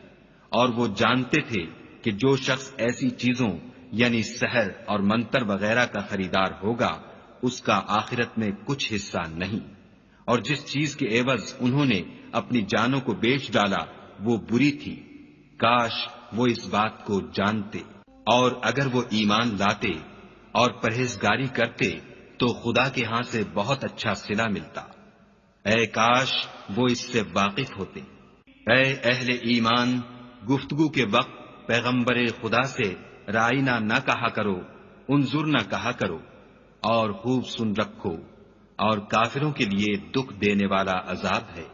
اور وہ جانتے تھے کہ جو شخص ایسی چیزوں یعنی سحر اور منتر وغیرہ کا خریدار ہوگا اس کا آخرت میں کچھ حصہ نہیں، اور جس چیز کے عوض انہوں نے اپنی جانوں کو بیچ ڈالا وہ بری تھی، کاش وہ اس بات کو جانتے، اور اگر وہ ایمان لاتے اور پرہیزگاری کرتے تو خدا کے ہاں سے بہت اچھا صلہ ملتا، اے کاش وہ اس سے واقف ہوتے۔ اے اہل ایمان، گفتگو کے وقت پیغمبر خدا سے رائنا نہ کہا کرو، انظر نہ کہا کرو، اور خوب سن رکھو، اور کافروں کے لیے دکھ دینے والا عذاب ہے۔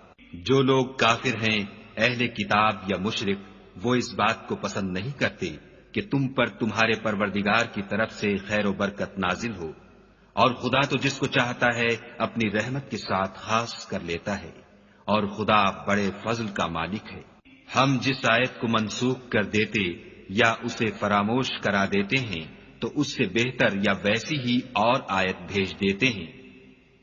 جو لوگ کافر ہیں، اہل کتاب یا مشرک، وہ اس بات کو پسند نہیں کرتے کہ تم پر تمہارے پروردگار کی طرف سے خیر و برکت نازل ہو، اور خدا تو جس کو چاہتا ہے اپنی رحمت کے ساتھ خاص کر لیتا ہے، اور خدا بڑے فضل کا مالک ہے۔ ہم جس آیت کو منسوخ کر دیتے یا اسے فراموش کرا دیتے ہیں تو اس سے بہتر یا ویسی ہی اور آیت بھیج دیتے ہیں۔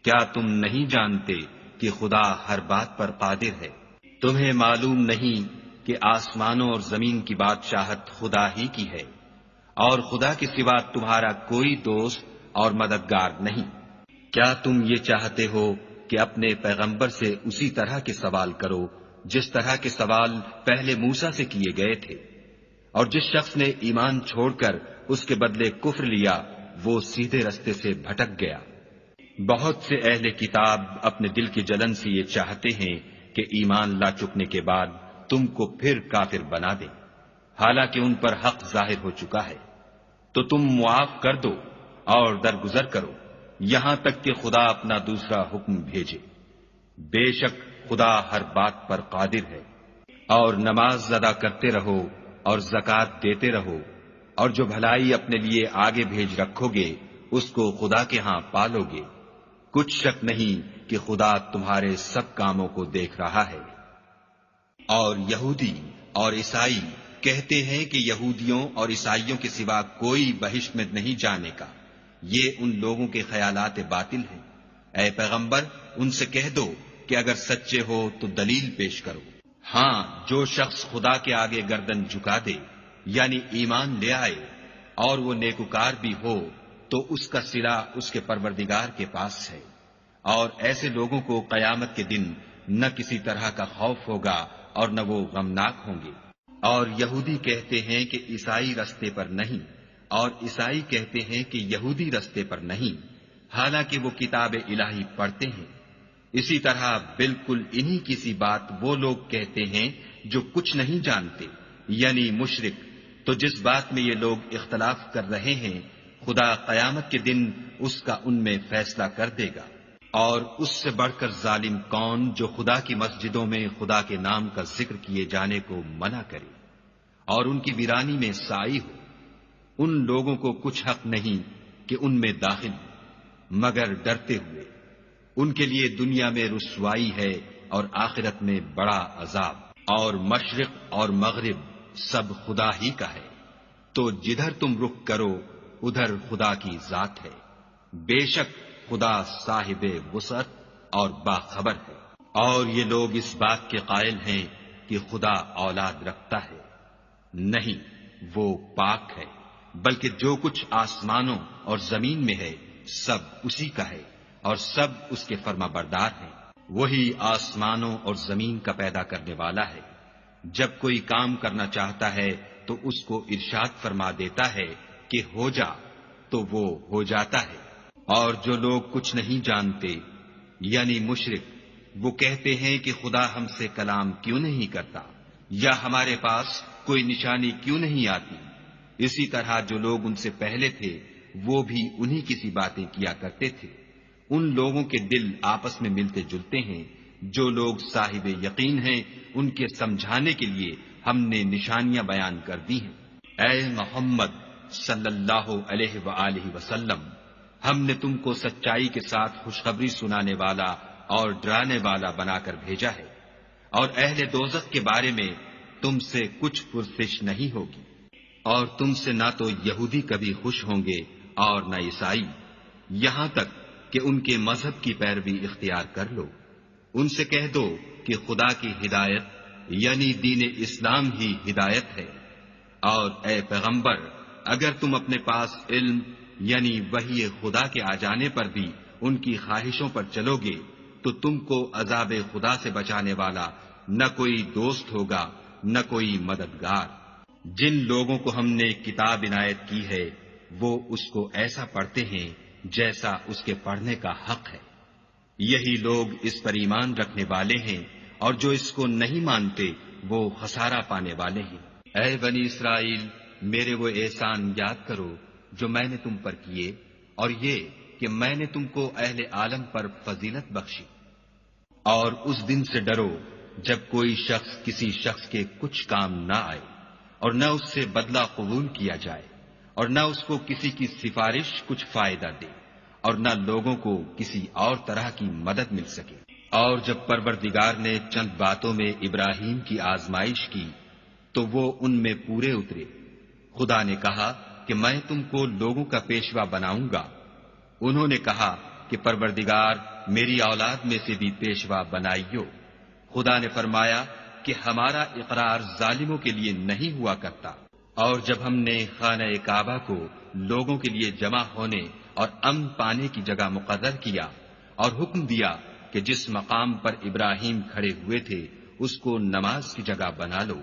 کیا تم نہیں جانتے کہ خدا ہر بات پر قادر ہے؟ تمہیں معلوم نہیں کہ آسمانوں اور زمین کی بادشاہت خدا ہی کی ہے، اور خدا کے سوا تمہارا کوئی دوست اور مددگار نہیں۔ کیا تم یہ چاہتے ہو کہ اپنے پیغمبر سے اسی طرح کے سوال کرو جس طرح کے سوال پہلے موسیٰ سے کیے گئے تھے؟ اور جس شخص نے ایمان چھوڑ کر اس کے بدلے کفر لیا وہ سیدھے رستے سے بھٹک گیا۔ بہت سے اہل کتاب اپنے دل کی جلن سے یہ چاہتے ہیں کہ ایمان لا چکنے کے بعد تم کو پھر کافر بنا دیں، حالانکہ ان پر حق ظاہر ہو چکا ہے، تو تم معاف کر دو اور درگزر کرو یہاں تک کہ خدا اپنا دوسرا حکم بھیجے۔ بے شک خدا ہر بات پر قادر ہے۔ اور نماز ادا کرتے رہو اور زکوٰۃ دیتے رہو، اور جو بھلائی اپنے لیے آگے بھیج رکھو گے اس کو خدا کے ہاں پالو گے، کچھ شک نہیں کہ خدا تمہارے سب کاموں کو دیکھ رہا ہے۔ اور یہودی اور عیسائی کہتے ہیں کہ یہودیوں اور عیسائیوں کے سوا کوئی بہشت میں نہیں جانے کا، یہ ان لوگوں کے خیالات باطل ہیں۔ اے پیغمبر ان سے کہہ دو کہ اگر سچے ہو تو دلیل پیش کرو۔ ہاں، جو شخص خدا کے آگے گردن جھکا دے یعنی ایمان لے آئے اور وہ نیکوکار بھی ہو تو اس کا صلہ اس کے پروردگار کے پاس ہے، اور ایسے لوگوں کو قیامت کے دن نہ کسی طرح کا خوف ہوگا اور نہ وہ غمناک ہوں گے۔ اور یہودی کہتے ہیں کہ عیسائی رستے پر نہیں، اور عیسائی کہتے ہیں کہ یہودی رستے پر نہیں، حالانکہ وہ کتاب الہی پڑھتے ہیں۔ اسی طرح بالکل انہی کی سی بات وہ لوگ کہتے ہیں جو کچھ نہیں جانتے، یعنی مشرک۔ تو جس بات میں یہ لوگ اختلاف کر رہے ہیں خدا قیامت کے دن اس کا ان میں فیصلہ کر دے گا۔ اور اس سے بڑھ کر ظالم کون جو خدا کی مسجدوں میں خدا کے نام کا ذکر کیے جانے کو منع کرے اور ان کی ویرانی میں سائی ہو۔ ان لوگوں کو کچھ حق نہیں کہ ان میں داخل ہو مگر ڈرتے ہوئے۔ ان کے لیے دنیا میں رسوائی ہے اور آخرت میں بڑا عذاب۔ اور مشرق اور مغرب سب خدا ہی کا ہے، تو جدھر تم رخ کرو ادھر خدا کی ذات ہے۔ بے شک خدا صاحب وسعت اور باخبر ہے۔ اور یہ لوگ اس بات کے قائل ہیں کہ خدا اولاد رکھتا ہے، نہیں، وہ پاک ہے، بلکہ جو کچھ آسمانوں اور زمین میں ہے سب اسی کا ہے، اور سب اس کے فرما بردار ہیں۔ وہی آسمانوں اور زمین کا پیدا کرنے والا ہے، جب کوئی کام کرنا چاہتا ہے تو اس کو ارشاد فرما دیتا ہے کہ ہو جا، تو وہ ہو جاتا ہے۔ اور جو لوگ کچھ نہیں جانتے یعنی مشرک، وہ کہتے ہیں کہ خدا ہم سے کلام کیوں نہیں کرتا، یا ہمارے پاس کوئی نشانی کیوں نہیں آتی۔ اسی طرح جو لوگ ان سے پہلے تھے وہ بھی انہی کی سی باتیں کیا کرتے تھے۔ ان لوگوں کے دل آپس میں ملتے جلتے ہیں۔ جو لوگ صاحب یقین ہیں ان کے سمجھانے کے لیے ہم نے نشانیاں بیان کر دی ہیں۔ اے محمد صلی اللہ علیہ وآلہ وسلم، ہم نے تم کو سچائی کے ساتھ خوشخبری سنانے والا اور ڈرانے والا بنا کر بھیجا ہے۔ اور اہل دوزخ کے بارے میں تم سے کچھ پرسش نہیں ہوگی، اور تم سے نہ تو یہودی کبھی خوش ہوں گے اور نہ عیسائی، یہاں تک کہ ان کے مذہب کی پیروی اختیار کر لو۔ ان سے کہہ دو کہ خدا کی ہدایت یعنی دین اسلام ہی ہدایت ہے، اور اے پیغمبر اگر تم اپنے پاس علم یعنی وحی خدا کے آ جانے پر بھی ان کی خواہشوں پر چلو گے تو تم کو عذاب خدا سے بچانے والا نہ کوئی دوست ہوگا نہ کوئی مددگار۔ جن لوگوں کو ہم نے کتاب عنایت کی ہے وہ اس کو ایسا پڑھتے ہیں جیسا اس کے پڑھنے کا حق ہے، یہی لوگ اس پر ایمان رکھنے والے ہیں، اور جو اس کو نہیں مانتے وہ خسارہ پانے والے ہیں۔ اے بنی اسرائیل، میرے وہ احسان یاد کرو جو میں نے تم پر کیے، اور یہ کہ میں نے تم کو اہل عالم پر فضیلت بخشی۔ اور اس دن سے ڈرو جب کوئی شخص کسی شخص کے کچھ کام نہ آئے، اور نہ اس سے بدلہ قبول کیا جائے، اور نہ اس کو کسی کی سفارش کچھ فائدہ دے، اور نہ لوگوں کو کسی اور طرح کی مدد مل سکے۔ اور جب پروردگار نے چند باتوں میں ابراہیم کی آزمائش کی تو وہ ان میں پورے اترے۔ خدا نے کہا کہ میں تم کو لوگوں کا پیشوا بناؤں گا۔ انہوں نے کہا کہ پروردگار میری اولاد میں سے بھی پیشوا بنائیو۔ خدا نے فرمایا کہ ہمارا اقرار ظالموں کے لیے نہیں ہوا کرتا۔ اور جب ہم نے خانہ کعبہ کو لوگوں کے لیے جمع ہونے اور امن پانے کی جگہ مقرر کیا اور حکم دیا کہ جس مقام پر ابراہیم کھڑے ہوئے تھے اس کو نماز کی جگہ بنا لو،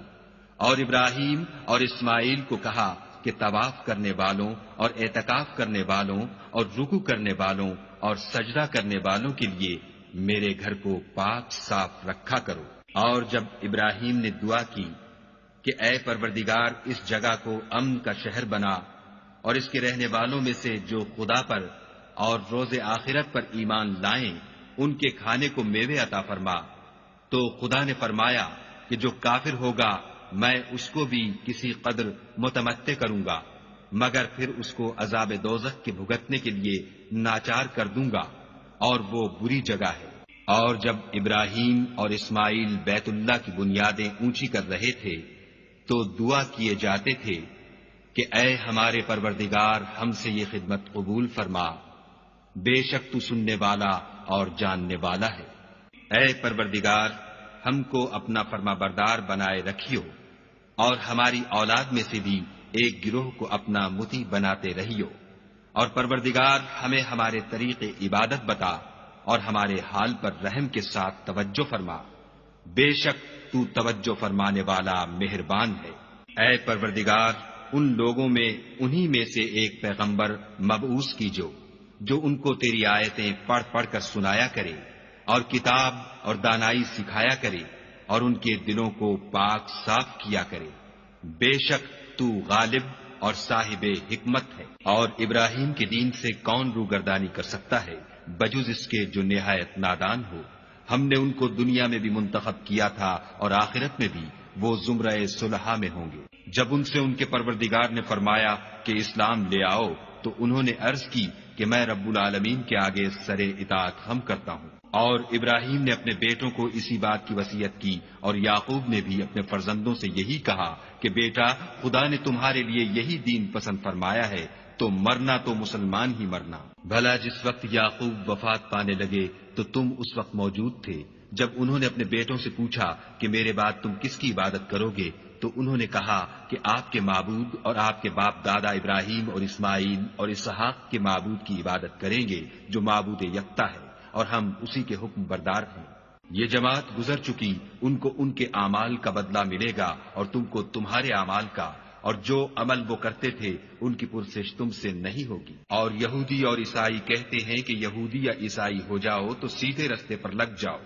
اور ابراہیم اور اسماعیل کو کہا کہ طواف کرنے والوں اور اعتکاف کرنے والوں اور رکوع کرنے والوں اور سجدہ کرنے والوں کے لیے میرے گھر کو پاک صاف رکھا کرو۔ اور جب ابراہیم نے دعا کی کہ اے پروردگار اس جگہ کو امن کا شہر بنا، اور اس کے رہنے والوں میں سے جو خدا پر اور روز آخرت پر ایمان لائیں ان کے کھانے کو میوے عطا فرما، تو خدا نے فرمایا کہ جو کافر ہوگا میں اس کو بھی کسی قدر متمتع کروں گا، مگر پھر اس کو عذاب دوزخ کے بھگتنے کے لیے ناچار کر دوں گا، اور وہ بری جگہ ہے۔ اور جب ابراہیم اور اسماعیل بیت اللہ کی بنیادیں اونچی کر رہے تھے تو دعا کیے جاتے تھے کہ اے ہمارے پروردگار ہم سے یہ خدمت قبول فرما، بے شک تو سننے والا اور جاننے والا ہے۔ اے پروردگار ہم کو اپنا فرما بردار بنائے رکھیو، اور ہماری اولاد میں سے بھی ایک گروہ کو اپنا مطیع بناتے رہیو، اور پروردگار ہمیں ہمارے طریق عبادت بتا اور ہمارے حال پر رحم کے ساتھ توجہ فرما، بے شک تو توجہ فرمانے والا مہربان ہے۔ اے پروردگار ان لوگوں میں انہی میں سے ایک پیغمبر مبعوث کیجو جو ان کو تیری آیتیں پڑھ پڑھ کر سنایا کرے اور کتاب اور دانائی سکھایا کرے اور ان کے دلوں کو پاک صاف کیا کرے، بے شک تو غالب اور صاحب حکمت ہے۔ اور ابراہیم کے دین سے کون روگردانی کر سکتا ہے بجز اس کے جو نہایت نادان ہو؟ ہم نے ان کو دنیا میں بھی منتخب کیا تھا اور آخرت میں بھی وہ زمرہ صلحاء میں ہوں گے۔ جب ان سے ان کے پروردگار نے فرمایا کہ اسلام لے آؤ تو انہوں نے عرض کی کہ میں رب العالمین کے آگے سر اطاعت خم کرتا ہوں۔ اور ابراہیم نے اپنے بیٹوں کو اسی بات کی وصیت کی، اور یعقوب نے بھی اپنے فرزندوں سے یہی کہا کہ بیٹا خدا نے تمہارے لیے یہی دین پسند فرمایا ہے تو مرنا تو مسلمان ہی مرنا۔ بھلا جس وقت یعقوب وفات پانے لگے تو تم اس وقت موجود تھے جب انہوں نے اپنے بیٹوں سے پوچھا کہ میرے بعد تم کس کی عبادت کرو گے، تو انہوں نے کہا کہ آپ کے معبود اور آپ کے باپ دادا ابراہیم اور اسماعیل اور اسحاق کے معبود کی عبادت کریں گے جو معبود یکتا ہے، اور ہم اسی کے حکم بردار ہیں۔ یہ جماعت گزر چکی، ان کو ان کے اعمال کا بدلہ ملے گا اور تم کو تمہارے اعمال کا، اور جو عمل وہ کرتے تھے ان کی پرسش تم سے نہیں ہوگی۔ اور یہودی اور عیسائی کہتے ہیں کہ یہودی یا عیسائی ہو جاؤ تو سیدھے رستے پر لگ جاؤ۔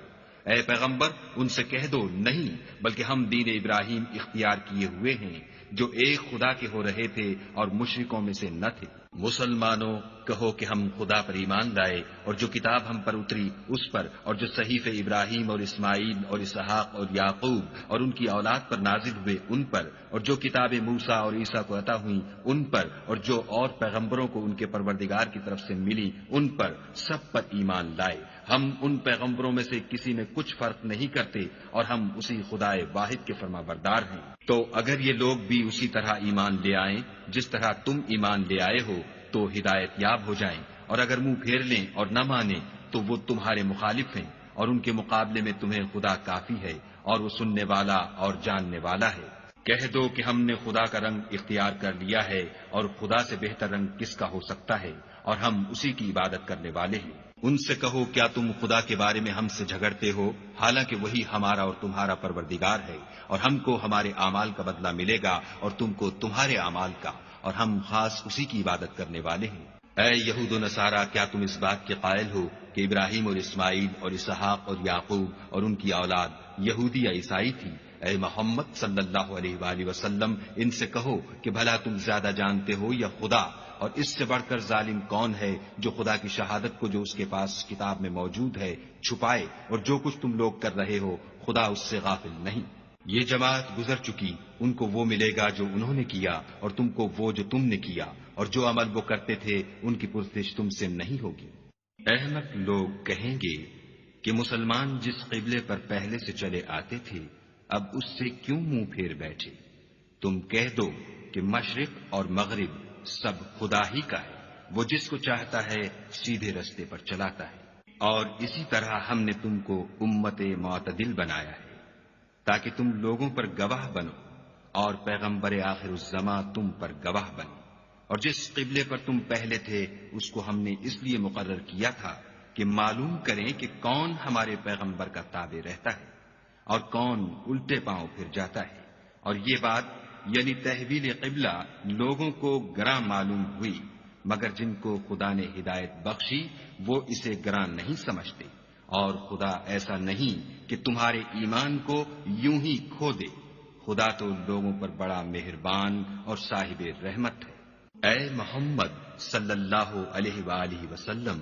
اے پیغمبر ان سے کہہ دو نہیں، بلکہ ہم دین ابراہیم اختیار کیے ہوئے ہیں، جو ایک خدا کے ہو رہے تھے اور مشرکوں میں سے نہ تھے۔ مسلمانوں کہو کہ ہم خدا پر ایمان لائے اور جو کتاب ہم پر اتری اس پر، اور جو صحیفے ابراہیم اور اسماعیل اور اسحاق اور یعقوب اور ان کی اولاد پر نازل ہوئے ان پر، اور جو کتابیں موسیٰ اور عیسیٰ کو عطا ہوئیں ان پر، اور جو اور پیغمبروں کو ان کے پروردگار کی طرف سے ملی ان پر، سب پر ایمان لائے۔ ہم ان پیغمبروں میں سے کسی میں کچھ فرق نہیں کرتے اور ہم اسی خدائے واحد کے فرما بردار ہیں۔ تو اگر یہ لوگ بھی اسی طرح ایمان لے آئیں جس طرح تم ایمان لے آئے ہو تو ہدایت یاب ہو جائیں، اور اگر منہ پھیر لیں اور نہ مانیں تو وہ تمہارے مخالف ہیں، اور ان کے مقابلے میں تمہیں خدا کافی ہے، اور وہ سننے والا اور جاننے والا ہے۔ کہہ دو کہ ہم نے خدا کا رنگ اختیار کر لیا ہے، اور خدا سے بہتر رنگ کس کا ہو سکتا ہے، اور ہم اسی کی عبادت کرنے والے ہیں۔ ان سے کہو کیا تم خدا کے بارے میں ہم سے جھگڑتے ہو، حالانکہ وہی ہمارا اور تمہارا پروردگار ہے، اور ہم کو ہمارے اعمال کا بدلہ ملے گا اور تم کو تمہارے اعمال کا، اور ہم خاص اسی کی عبادت کرنے والے ہیں۔ اے یہود و نصارا، کیا تم اس بات کے قائل ہو کہ ابراہیم اور اسماعیل اور اسحاق اور یعقوب اور ان کی اولاد یہودی یا عیسائی تھی؟ اے محمد صلی اللہ علیہ وآلہ وسلم، ان سے کہو کہ بھلا تم زیادہ جانتے ہو یا خدا، اور اس سے بڑھ کر ظالم کون ہے جو خدا کی شہادت کو جو اس کے پاس کتاب میں موجود ہے چھپائے، اور جو کچھ تم لوگ کر رہے ہو خدا اس سے غافل نہیں۔ یہ جماعت گزر چکی، ان کو وہ ملے گا جو انہوں نے کیا، اور تم کو وہ جو تم نے کیا، اور جو عمل وہ کرتے تھے ان کی پرسش تم سے نہیں ہوگی۔ احمق لوگ کہیں گے کہ مسلمان جس قبلے پر پہلے سے چلے آتے تھے اب اس سے کیوں منہ پھیر بیٹھے؟ تم کہہ دو کہ مشرق اور مغرب سب خدا ہی کا ہے، وہ جس کو چاہتا ہے سیدھے رستے پر چلاتا ہے، اور اسی طرح ہم نے تم کو امت معتدل بنایا ہے تاکہ تم لوگوں پر گواہ بنو، اور پیغمبر آخر الزماں تم پر گواہ بنے۔ اور جس قبلے پر تم پہلے تھے اس کو ہم نے اس لیے مقرر کیا تھا کہ معلوم کریں کہ کون ہمارے پیغمبر کا تابع رہتا ہے اور کون الٹے پاؤں پھر جاتا ہے۔ اور یہ بات یعنی تحویل قبلہ لوگوں کو گراں معلوم ہوئی، مگر جن کو خدا نے ہدایت بخشی وہ اسے گراں نہیں سمجھتے، اور خدا ایسا نہیں کہ تمہارے ایمان کو یوں ہی کھو دے۔ خدا تو لوگوں پر بڑا مہربان اور صاحب رحمت ہے۔ اے محمد صلی اللہ علیہ وآلہ وسلم،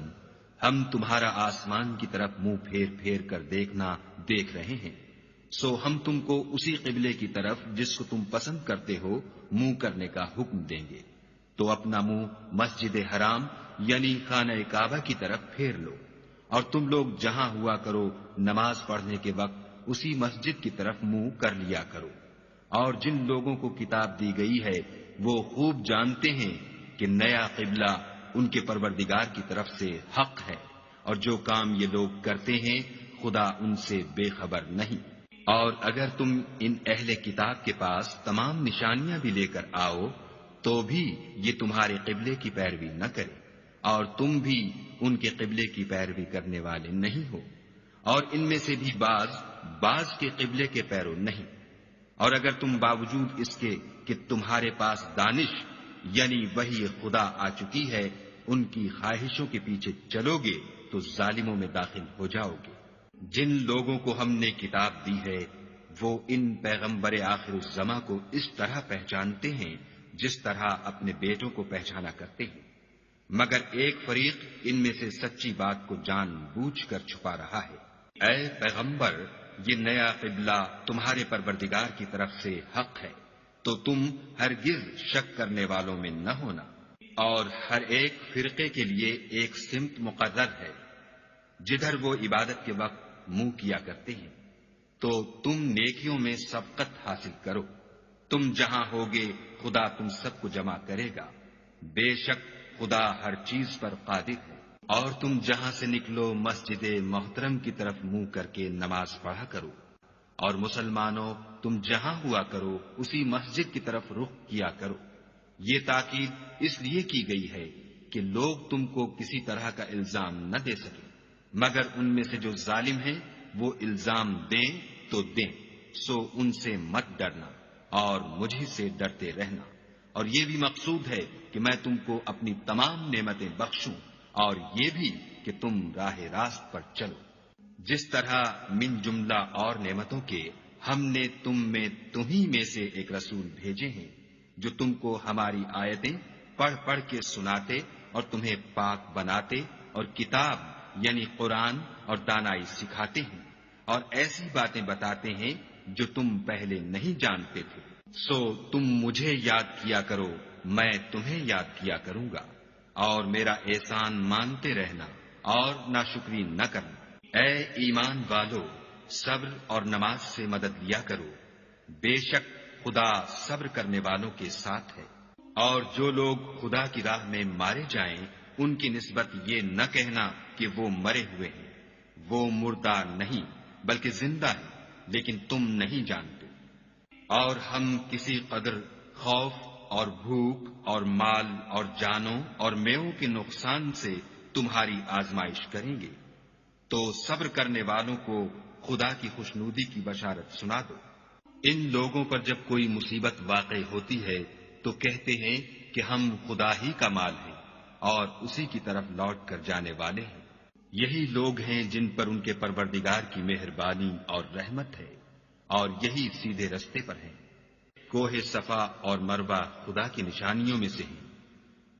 ہم تمہارا آسمان کی طرف منہ پھیر پھیر کر دیکھنا دیکھ رہے ہیں، سو ہم تم کو اسی قبلے کی طرف جس کو تم پسند کرتے ہو منہ کرنے کا حکم دیں گے، تو اپنا منہ مسجد حرام یعنی خانہ کعبہ کی طرف پھیر لو، اور تم لوگ جہاں ہوا کرو نماز پڑھنے کے وقت اسی مسجد کی طرف منہ کر لیا کرو۔ اور جن لوگوں کو کتاب دی گئی ہے وہ خوب جانتے ہیں کہ نیا قبلہ ان کے پروردگار کی طرف سے حق ہے، اور جو کام یہ لوگ کرتے ہیں خدا ان سے بے خبر نہیں۔ اور اگر تم ان اہل کتاب کے پاس تمام نشانیاں بھی لے کر آؤ تو بھی یہ تمہارے قبلے کی پیروی نہ کرے، اور تم بھی ان کے قبلے کی پیروی کرنے والے نہیں ہو، اور ان میں سے بھی بعض کے قبلے کے پیرو نہیں۔ اور اگر تم باوجود اس کے کہ تمہارے پاس دانش یعنی وحی خدا آ چکی ہے ان کی خواہشوں کے پیچھے چلو گے تو ظالموں میں داخل ہو جاؤ گے۔ جن لوگوں کو ہم نے کتاب دی ہے وہ ان پیغمبر آخر الزماں کو اس طرح پہچانتے ہیں جس طرح اپنے بیٹوں کو پہچانا کرتے ہیں، مگر ایک فریق ان میں سے سچی بات کو جان بوجھ کر چھپا رہا ہے۔ اے پیغمبر، یہ نیا قبلہ تمہارے پروردگار کی طرف سے حق ہے، تو تم ہرگز شک کرنے والوں میں نہ ہونا، اور ہر ایک فرقے کے لیے ایک سمت مقرر ہے جدھر وہ عبادت کے وقت منہ کیا کرتے ہیں، تو تم نیکیوں میں سبقت حاصل کرو۔ تم جہاں ہوگے خدا تم سب کو جمع کرے گا، بے شک خدا ہر چیز پر قادر ہے۔ اور تم جہاں سے نکلو مسجد محترم کی طرف منہ کر کے نماز پڑھا کرو، اور مسلمانوں تم جہاں ہوا کرو اسی مسجد کی طرف رخ کیا کرو۔ یہ تاکید اس لیے کی گئی ہے کہ لوگ تم کو کسی طرح کا الزام نہ دے سکیں، مگر ان میں سے جو ظالم ہیں وہ الزام دیں تو دیں، سو ان سے مت ڈرنا اور مجھے سے ڈرتے رہنا۔ اور یہ بھی مقصود ہے کہ میں تم کو اپنی تمام نعمتیں بخشوں، اور یہ بھی کہ تم راہ راست پر چلو۔ جس طرح من جملہ اور نعمتوں کے ہم نے تمہیں میں سے ایک رسول بھیجے ہیں جو تم کو ہماری آیتیں پڑھ پڑھ کے سناتے اور تمہیں پاک بناتے اور کتاب یعنی قرآن اور دانائی سکھاتے ہیں اور ایسی باتیں بتاتے ہیں جو تم پہلے نہیں جانتے تھے۔ سو تم مجھے یاد کیا کرو، میں تمہیں یاد کیا کروں گا، اور میرا احسان مانتے رہنا اور ناشکری نہ کرنا۔ اے ایمان والو، صبر اور نماز سے مدد لیا کرو، بے شک خدا صبر کرنے والوں کے ساتھ ہے۔ اور جو لوگ خدا کی راہ میں مارے جائیں ان کی نسبت یہ نہ کہنا کہ وہ مرے ہوئے ہیں، وہ مردہ نہیں بلکہ زندہ ہیں، لیکن تم نہیں جانتے۔ اور ہم کسی قدر خوف اور بھوک اور مال اور جانوں اور میووں کے نقصان سے تمہاری آزمائش کریں گے، تو صبر کرنے والوں کو خدا کی خوشنودی کی بشارت سنا دو۔ ان لوگوں پر جب کوئی مصیبت واقع ہوتی ہے تو کہتے ہیں کہ ہم خدا ہی کا مال ہیں اور اسی کی طرف لوٹ کر جانے والے ہیں۔ یہی لوگ ہیں جن پر ان کے پروردگار کی مہربانی اور رحمت ہے، اور یہی سیدھے رستے پر ہیں۔ کوہ صفا اور مروہ خدا کی نشانیوں میں سے ہیں،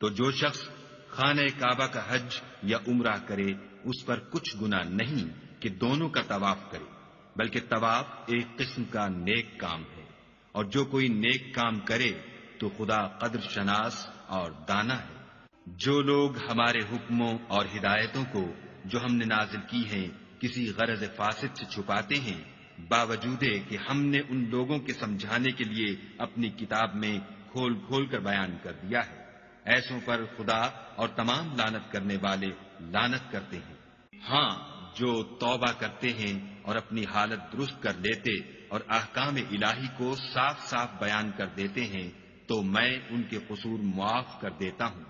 تو جو شخص خانہ کعبہ کا حج یا عمرہ کرے اس پر کچھ گناہ نہیں کہ دونوں کا طواف کرے، بلکہ طواف ایک قسم کا نیک کام ہے، اور جو کوئی نیک کام کرے تو خدا قدر شناس اور دانا ہے۔ جو لوگ ہمارے حکموں اور ہدایتوں کو جو ہم نے نازل کی ہیں کسی غرض فاسد سے چھپاتے ہیں، باوجود کہ ہم نے ان لوگوں کے سمجھانے کے لیے اپنی کتاب میں کھول کھول کر بیان کر دیا ہے، ایسوں پر خدا اور تمام لعنت کرنے والے لعنت کرتے ہیں۔ ہاں، جو توبہ کرتے ہیں اور اپنی حالت درست کر لیتے اور احکام الہی کو صاف صاف بیان کر دیتے ہیں تو میں ان کے قصور معاف کر دیتا ہوں،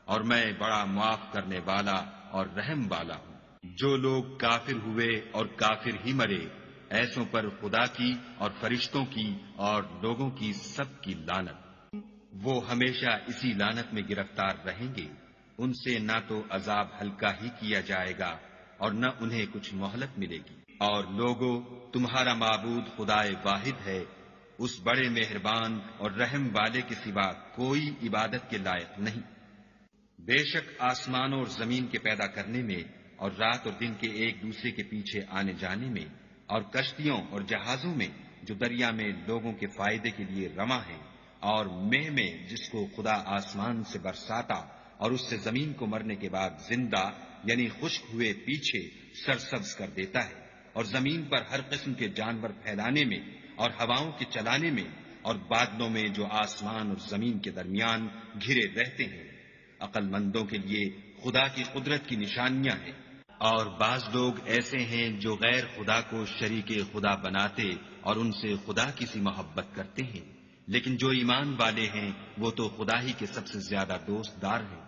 اور میں بڑا معاف کرنے والا اور رحم والا ہوں۔ جو لوگ کافر ہوئے اور کافر ہی مرے، ایسوں پر خدا کی اور فرشتوں کی اور لوگوں کی سب کی لعنت۔ وہ ہمیشہ اسی لعنت میں گرفتار رہیں گے، ان سے نہ تو عذاب ہلکا ہی کیا جائے گا اور نہ انہیں کچھ مہلت ملے گی۔ اور لوگوں، تمہارا معبود خدائے واحد ہے، اس بڑے مہربان اور رحم والے کے سوا کوئی عبادت کے لائق نہیں۔ بے شک آسمانوں اور زمین کے پیدا کرنے میں اور رات اور دن کے ایک دوسرے کے پیچھے آنے جانے میں اور کشتیوں اور جہازوں میں جو دریا میں لوگوں کے فائدے کے لیے رواں ہیں، اور مہ میں جس کو خدا آسمان سے برساتا اور اس سے زمین کو مرنے کے بعد زندہ یعنی خشک ہوئے پیچھے سرسبز کر دیتا ہے، اور زمین پر ہر قسم کے جانور پھیلانے میں اور ہواؤں کے چلانے میں اور بادلوں میں جو آسمان اور زمین کے درمیان گھرے رہتے ہیں، عقل مندوں کے لیے خدا کی قدرت کی نشانیاں ہیں۔ اور بعض لوگ ایسے ہیں جو غیر خدا کو شریک خدا بناتے اور ان سے خدا کی سی محبت کرتے ہیں، لیکن جو ایمان والے ہیں وہ تو خدا ہی کے سب سے زیادہ دوست دار ہیں۔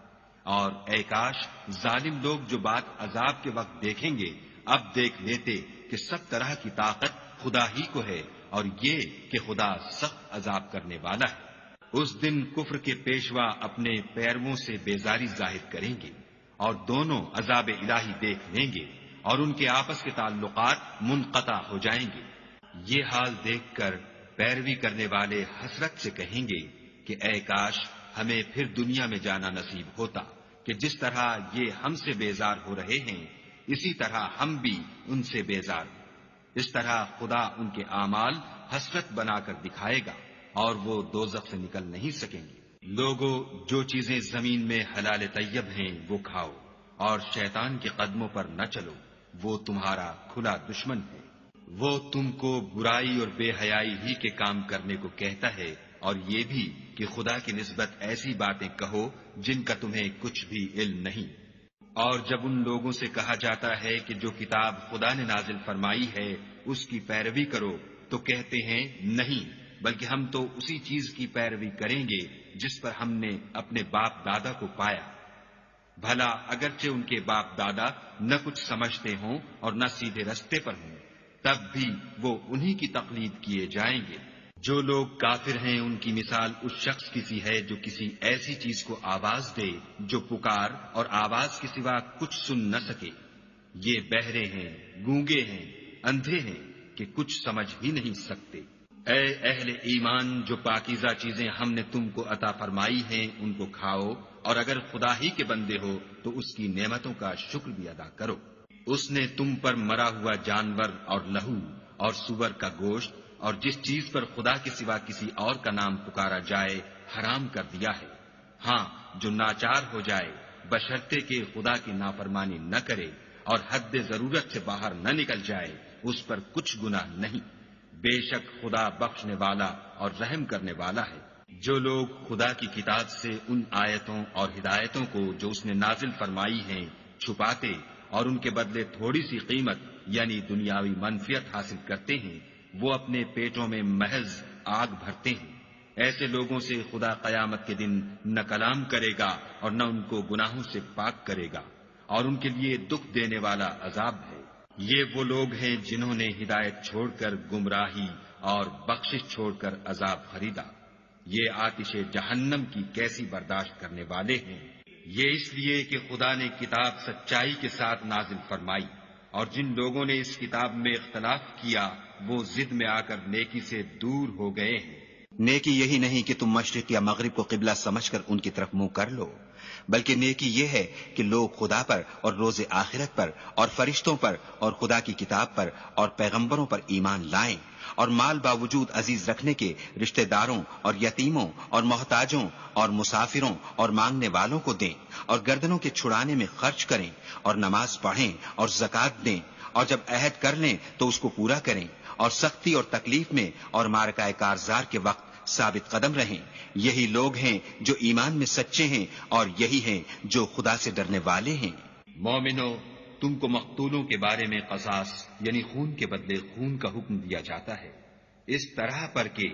اور اے کاش ظالم لوگ جو بات عذاب کے وقت دیکھیں گے اب دیکھ لیتے کہ سب طرح کی طاقت خدا ہی کو ہے، اور یہ کہ خدا سخت عذاب کرنے والا ہے۔ اس دن کفر کے پیشوا اپنے پیرووں سے بیزاری ظاہر کریں گے اور دونوں عذاب الہی دیکھ لیں گے اور ان کے آپس کے تعلقات منقطع ہو جائیں گے۔ یہ حال دیکھ کر پیروی کرنے والے حسرت سے کہیں گے کہ اے کاش ہمیں پھر دنیا میں جانا نصیب ہوتا کہ جس طرح یہ ہم سے بیزار ہو رہے ہیں اسی طرح ہم بھی ان سے بیزار ہوں۔ اس طرح خدا ان کے اعمال حسرت بنا کر دکھائے گا اور وہ دوزخ سے نکل نہیں سکیں گے۔ لوگوں، جو چیزیں زمین میں حلال طیب ہیں وہ کھاؤ، اور شیطان کے قدموں پر نہ چلو، وہ تمہارا کھلا دشمن ہے۔ وہ تم کو برائی اور بے حیائی ہی کے کام کرنے کو کہتا ہے، اور یہ بھی کہ خدا کی نسبت ایسی باتیں کہو جن کا تمہیں کچھ بھی علم نہیں۔ اور جب ان لوگوں سے کہا جاتا ہے کہ جو کتاب خدا نے نازل فرمائی ہے اس کی پیروی کرو تو کہتے ہیں نہیں، بلکہ ہم تو اسی چیز کی پیروی کریں گے جس پر ہم نے اپنے باپ دادا کو پایا۔ بھلا اگرچہ ان کے باپ دادا نہ کچھ سمجھتے ہوں اور نہ سیدھے رستے پر ہوں، تب بھی وہ انہی کی تقلید کیے جائیں گے۔ جو لوگ کافر ہیں ان کی مثال اس شخص کی سی ہے جو کسی ایسی چیز کو آواز دے جو پکار اور آواز کے سوا کچھ سن نہ سکے۔ یہ بہرے ہیں، گونگے ہیں، اندھے ہیں کہ کہ کچھ سمجھ ہی نہیں سکتے۔ اے اہل ایمان، جو پاکیزہ چیزیں ہم نے تم کو عطا فرمائی ہیں ان کو کھاؤ، اور اگر خدا ہی کے بندے ہو تو اس کی نعمتوں کا شکر بھی ادا کرو۔ اس نے تم پر مرا ہوا جانور اور لہو اور سور کا گوشت اور جس چیز پر خدا کے سوا کسی اور کا نام پکارا جائے حرام کر دیا ہے۔ ہاں، جو ناچار ہو جائے بشرطے کہ خدا کی نافرمانی نہ کرے اور حد ضرورت سے باہر نہ نکل جائے، اس پر کچھ گناہ نہیں۔ بے شک خدا بخشنے والا اور رحم کرنے والا ہے۔ جو لوگ خدا کی کتاب سے ان آیتوں اور ہدایتوں کو جو اس نے نازل فرمائی ہیں چھپاتے اور ان کے بدلے تھوڑی سی قیمت یعنی دنیاوی منفعت حاصل کرتے ہیں، وہ اپنے پیٹوں میں محض آگ بھرتے ہیں۔ ایسے لوگوں سے خدا قیامت کے دن نہ کلام کرے گا اور نہ ان کو گناہوں سے پاک کرے گا، اور ان کے لیے دکھ دینے والا عذاب ہے۔ یہ وہ لوگ ہیں جنہوں نے ہدایت چھوڑ کر گمراہی اور بخشش چھوڑ کر عذاب خریدا۔ یہ آتش جہنم کی کیسی برداشت کرنے والے ہیں۔ یہ اس لیے کہ خدا نے کتاب سچائی کے ساتھ نازل فرمائی، اور جن لوگوں نے اس کتاب میں اختلاف کیا وہ ضد میں آ کر نیکی سے دور ہو گئے ہیں۔ نیکی یہی نہیں کہ تم مشرق یا مغرب کو قبلہ سمجھ کر ان کی طرف منہ کر لو، بلکہ نیکی یہ ہے کہ لوگ خدا پر اور روز آخرت پر اور فرشتوں پر اور خدا کی کتاب پر اور پیغمبروں پر ایمان لائیں، اور مال باوجود عزیز رکھنے کے رشتہ داروں اور یتیموں اور محتاجوں اور مسافروں اور مانگنے والوں کو دیں، اور گردنوں کے چھڑانے میں خرچ کریں، اور نماز پڑھیں اور زکوٰۃ دیں، اور جب عہد کر لیں تو اس کو پورا کریں، اور سختی اور تکلیف میں اور معرکہ کارزار کے وقت ثابت قدم رہیں۔ یہی لوگ ہیں جو ایمان میں سچے ہیں، اور یہی ہیں جو خدا سے ڈرنے والے ہیں۔ مومنو، تم کو مقتولوں کے بارے میں قصاص یعنی خون کے بدلے خون کا حکم دیا جاتا ہے، اس طرح پر کہ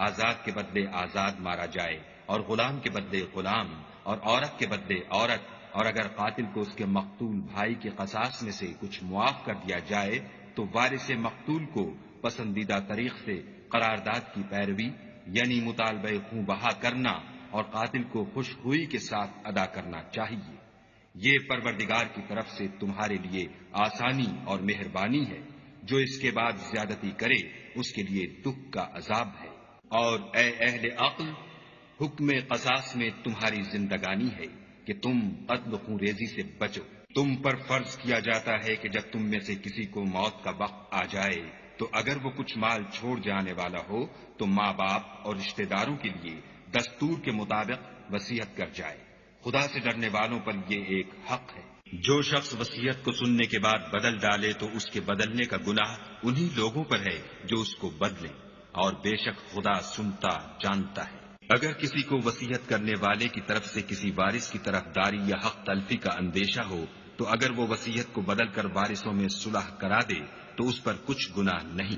آزاد کے بدلے آزاد مارا جائے، اور غلام کے بدلے غلام، اور عورت کے بدلے عورت، اور اگر قاتل کو اس کے مقتول بھائی کے قصاص میں سے کچھ معاف کر دیا جائے تو وارث مقتول کو پسندیدہ طریق سے قرارداد کی پیروی یعنی مطالبہ خون بہا کرنا اور قاتل کو خوش ہوئی کے ساتھ ادا کرنا چاہیے۔ یہ پروردگار کی طرف سے تمہارے لیے آسانی اور مہربانی ہے۔ جو اس کے بعد زیادتی کرے اس کے لیے دکھ کا عذاب ہے۔ اور اے اہل عقل، حکم قصاص میں تمہاری زندگانی ہے کہ تم قتل خون ریزی سے بچو۔ تم پر فرض کیا جاتا ہے کہ جب تم میں سے کسی کو موت کا وقت آ جائے تو اگر وہ کچھ مال چھوڑ جانے والا ہو تو ماں باپ اور رشتہ داروں کے لیے دستور کے مطابق وصیت کر جائے۔ خدا سے ڈرنے والوں پر یہ ایک حق ہے۔ جو شخص وصیت کو سننے کے بعد بدل ڈالے تو اس کے بدلنے کا گناہ انہی لوگوں پر ہے جو اس کو بدلیں، اور بے شک خدا سنتا جانتا ہے۔ اگر کسی کو وصیت کرنے والے کی طرف سے کسی وارث کی طرف داری یا حق تلفی کا اندیشہ ہو تو اگر وہ وصیت کو بدل کر وارثوں میں صلح کرا دے تو اس پر کچھ گناہ نہیں،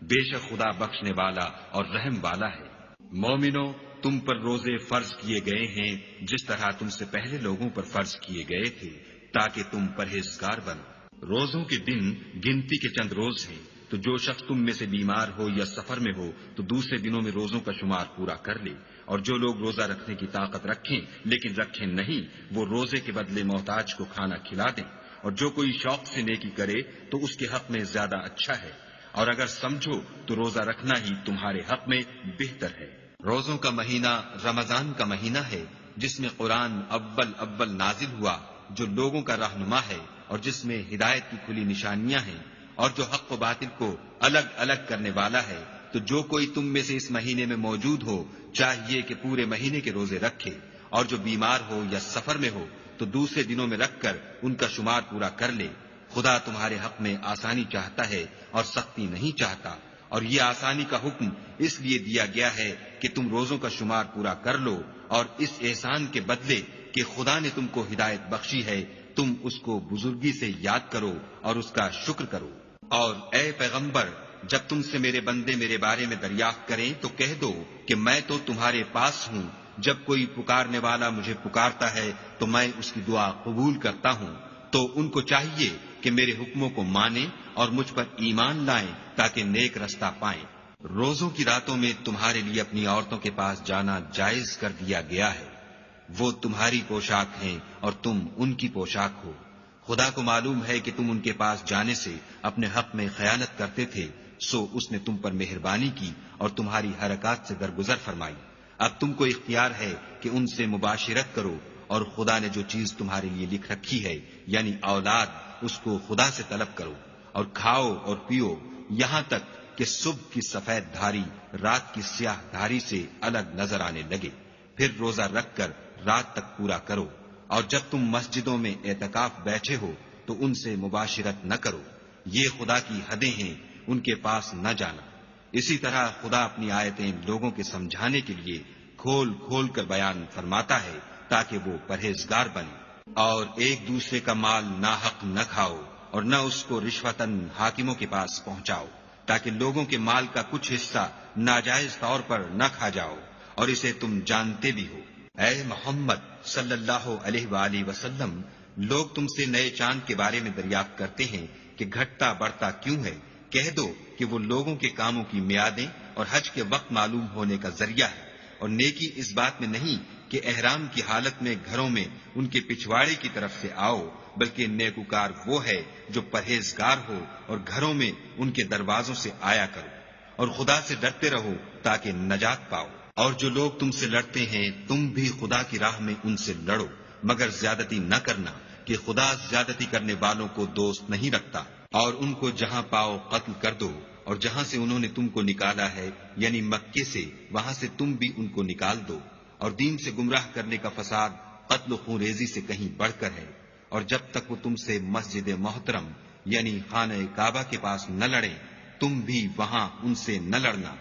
بے شک خدا بخشنے والا اور رحم والا ہے۔ مومنو، تم پر روزے فرض کیے گئے ہیں جس طرح تم سے پہلے لوگوں پر فرض کیے گئے تھے تاکہ تم پرہیزگار بنو۔ روزوں کے دن گنتی کے چند روز ہیں، تو جو شخص تم میں سے بیمار ہو یا سفر میں ہو تو دوسرے دنوں میں روزوں کا شمار پورا کر لے، اور جو لوگ روزہ رکھنے کی طاقت رکھیں لیکن رکھیں نہیں وہ روزے کے بدلے محتاج کو کھانا کھلا دیں، اور جو کوئی شوق سے نیکی کرے تو اس کے حق میں زیادہ اچھا ہے، اور اگر سمجھو تو روزہ رکھنا ہی تمہارے حق میں بہتر ہے۔ روزوں کا مہینہ رمضان کا مہینہ ہے جس میں قرآن اول نازل ہوا، جو لوگوں کا رہنما ہے اور جس میں ہدایت کی کھلی نشانیاں ہیں، اور جو حق و باطل کو الگ الگ کرنے والا ہے۔ تو جو کوئی تم میں سے اس مہینے میں موجود ہو چاہیے کہ پورے مہینے کے روزے رکھے، اور جو بیمار ہو یا سفر میں ہو تو دوسرے دنوں میں رکھ کر ان کا شمار پورا کر لے۔ خدا تمہارے حق میں آسانی چاہتا ہے اور سختی نہیں چاہتا، اور یہ آسانی کا حکم اس لیے دیا گیا ہے کہ تم روزوں کا شمار پورا کر لو، اور اس احسان کے بدلے کہ خدا نے تم کو ہدایت بخشی ہے تم اس کو بزرگی سے یاد کرو اور اس کا شکر کرو۔ اور اے پیغمبر، جب تم سے میرے بندے میرے بارے میں دریافت کریں تو کہہ دو کہ میں تو تمہارے پاس ہوں، جب کوئی پکارنے والا مجھے پکارتا ہے تو میں اس کی دعا قبول کرتا ہوں۔ تو ان کو چاہیے کہ میرے حکموں کو مانیں اور مجھ پر ایمان لائیں تاکہ نیک رستہ پائیں۔ روزوں کی راتوں میں تمہارے لیے اپنی عورتوں کے پاس جانا جائز کر دیا گیا ہے، وہ تمہاری پوشاک ہیں اور تم ان کی پوشاک ہو۔ خدا کو معلوم ہے کہ تم ان کے پاس جانے سے اپنے حق میں خیانت کرتے تھے، سو اس نے تم پر مہربانی کی اور تمہاری حرکات سے درگزر فرمائی۔ اب تم کو اختیار ہے کہ ان سے مباشرت کرو، اور خدا نے جو چیز تمہارے لیے لکھ رکھی ہے یعنی اولاد، اس کو خدا سے طلب کرو، اور کھاؤ اور پیو یہاں تک کہ صبح کی سفید دھاری رات کی سیاہ دھاری سے الگ نظر آنے لگے، پھر روزہ رکھ کر رات تک پورا کرو، اور جب تم مسجدوں میں اعتکاف بیٹھے ہو تو ان سے مباشرت نہ کرو، یہ خدا کی حدیں ہیں، ان کے پاس نہ جانا۔ اسی طرح خدا اپنی آیتیں لوگوں کے سمجھانے کے لیے کھول کھول کر بیان فرماتا ہے تاکہ وہ پرہیزگار بنے۔ اور ایک دوسرے کا مال ناحق نہ کھاؤ، اور نہ اس کو رشوتاً حاکموں کے پاس پہنچاؤ، تاکہ لوگوں کے مال کا کچھ حصہ ناجائز طور پر نہ کھا جاؤ، اور اسے تم جانتے بھی ہو۔ اے محمد صلی اللہ علیہ وآلہ وسلم، لوگ تم سے نئے چاند کے بارے میں دریافت کرتے ہیں کہ گھٹتا بڑھتا کیوں ہے؟ کہہ دو کہ وہ لوگوں کے کاموں کی میعادیں اور حج کے وقت معلوم ہونے کا ذریعہ ہے، اور نیکی اس بات میں نہیں کہ احرام کی حالت میں گھروں میں ان کے پچھواڑے کی طرف سے آؤ، بلکہ نیکوکار وہ ہے جو پرہیزگار ہو اور گھروں میں ان کے دروازوں سے آیا کرو، اور خدا سے ڈرتے رہو تاکہ نجات پاؤ۔ اور جو لوگ تم سے لڑتے ہیں تم بھی خدا کی راہ میں ان سے لڑو، مگر زیادتی نہ کرنا، کہ خدا زیادتی کرنے والوں کو دوست نہیں رکھتا۔ اور ان کو جہاں پاؤ قتل کر دو، اور جہاں سے انہوں نے تم کو نکالا ہے یعنی مکے سے، وہاں سے تم بھی ان کو نکال دو۔ اور دین سے گمراہ کرنے کا فساد قتل و خون ریزی سے کہیں بڑھ کر ہے، اور جب تک وہ تم سے مسجد محترم یعنی خانہ کعبہ کے پاس نہ لڑیں تم بھی وہاں ان سے نہ لڑنا۔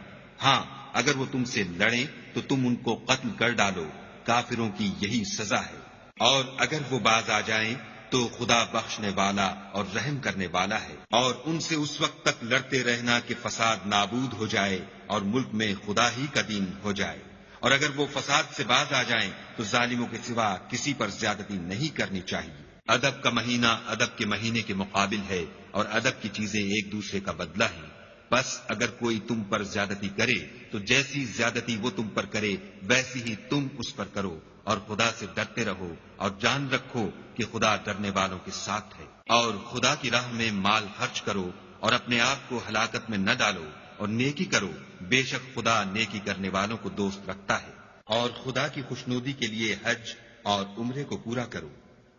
ہاں اگر وہ تم سے لڑیں تو تم ان کو قتل کر ڈالو، کافروں کی یہی سزا ہے۔ اور اگر وہ باز آ جائیں تو خدا بخشنے والا اور رحم کرنے والا ہے، اور ان سے اس وقت تک لڑتے رہنا کہ فساد نابود ہو جائے اور ملک میں خدا ہی کا دین ہو جائے۔ اور اگر وہ فساد سے باز آ جائیں تو ظالموں کے سوا کسی پر زیادتی نہیں کرنی چاہیے۔ ادب کا مہینہ ادب کے مہینے کے مقابل ہے، اور ادب کی چیزیں ایک دوسرے کا بدلہ ہیں۔ بس اگر کوئی تم پر زیادتی کرے تو جیسی زیادتی وہ تم پر کرے ویسی ہی تم اس پر کرو، اور خدا سے ڈرتے رہو، اور جان رکھو کہ خدا ڈرنے والوں کے ساتھ ہے۔ اور خدا کی راہ میں مال خرچ کرو، اور اپنے آپ کو ہلاکت میں نہ ڈالو، اور نیکی کرو، بے شک خدا نیکی کرنے والوں کو دوست رکھتا ہے۔ اور خدا کی خوشنودی کے لیے حج اور عمرے کو پورا کرو،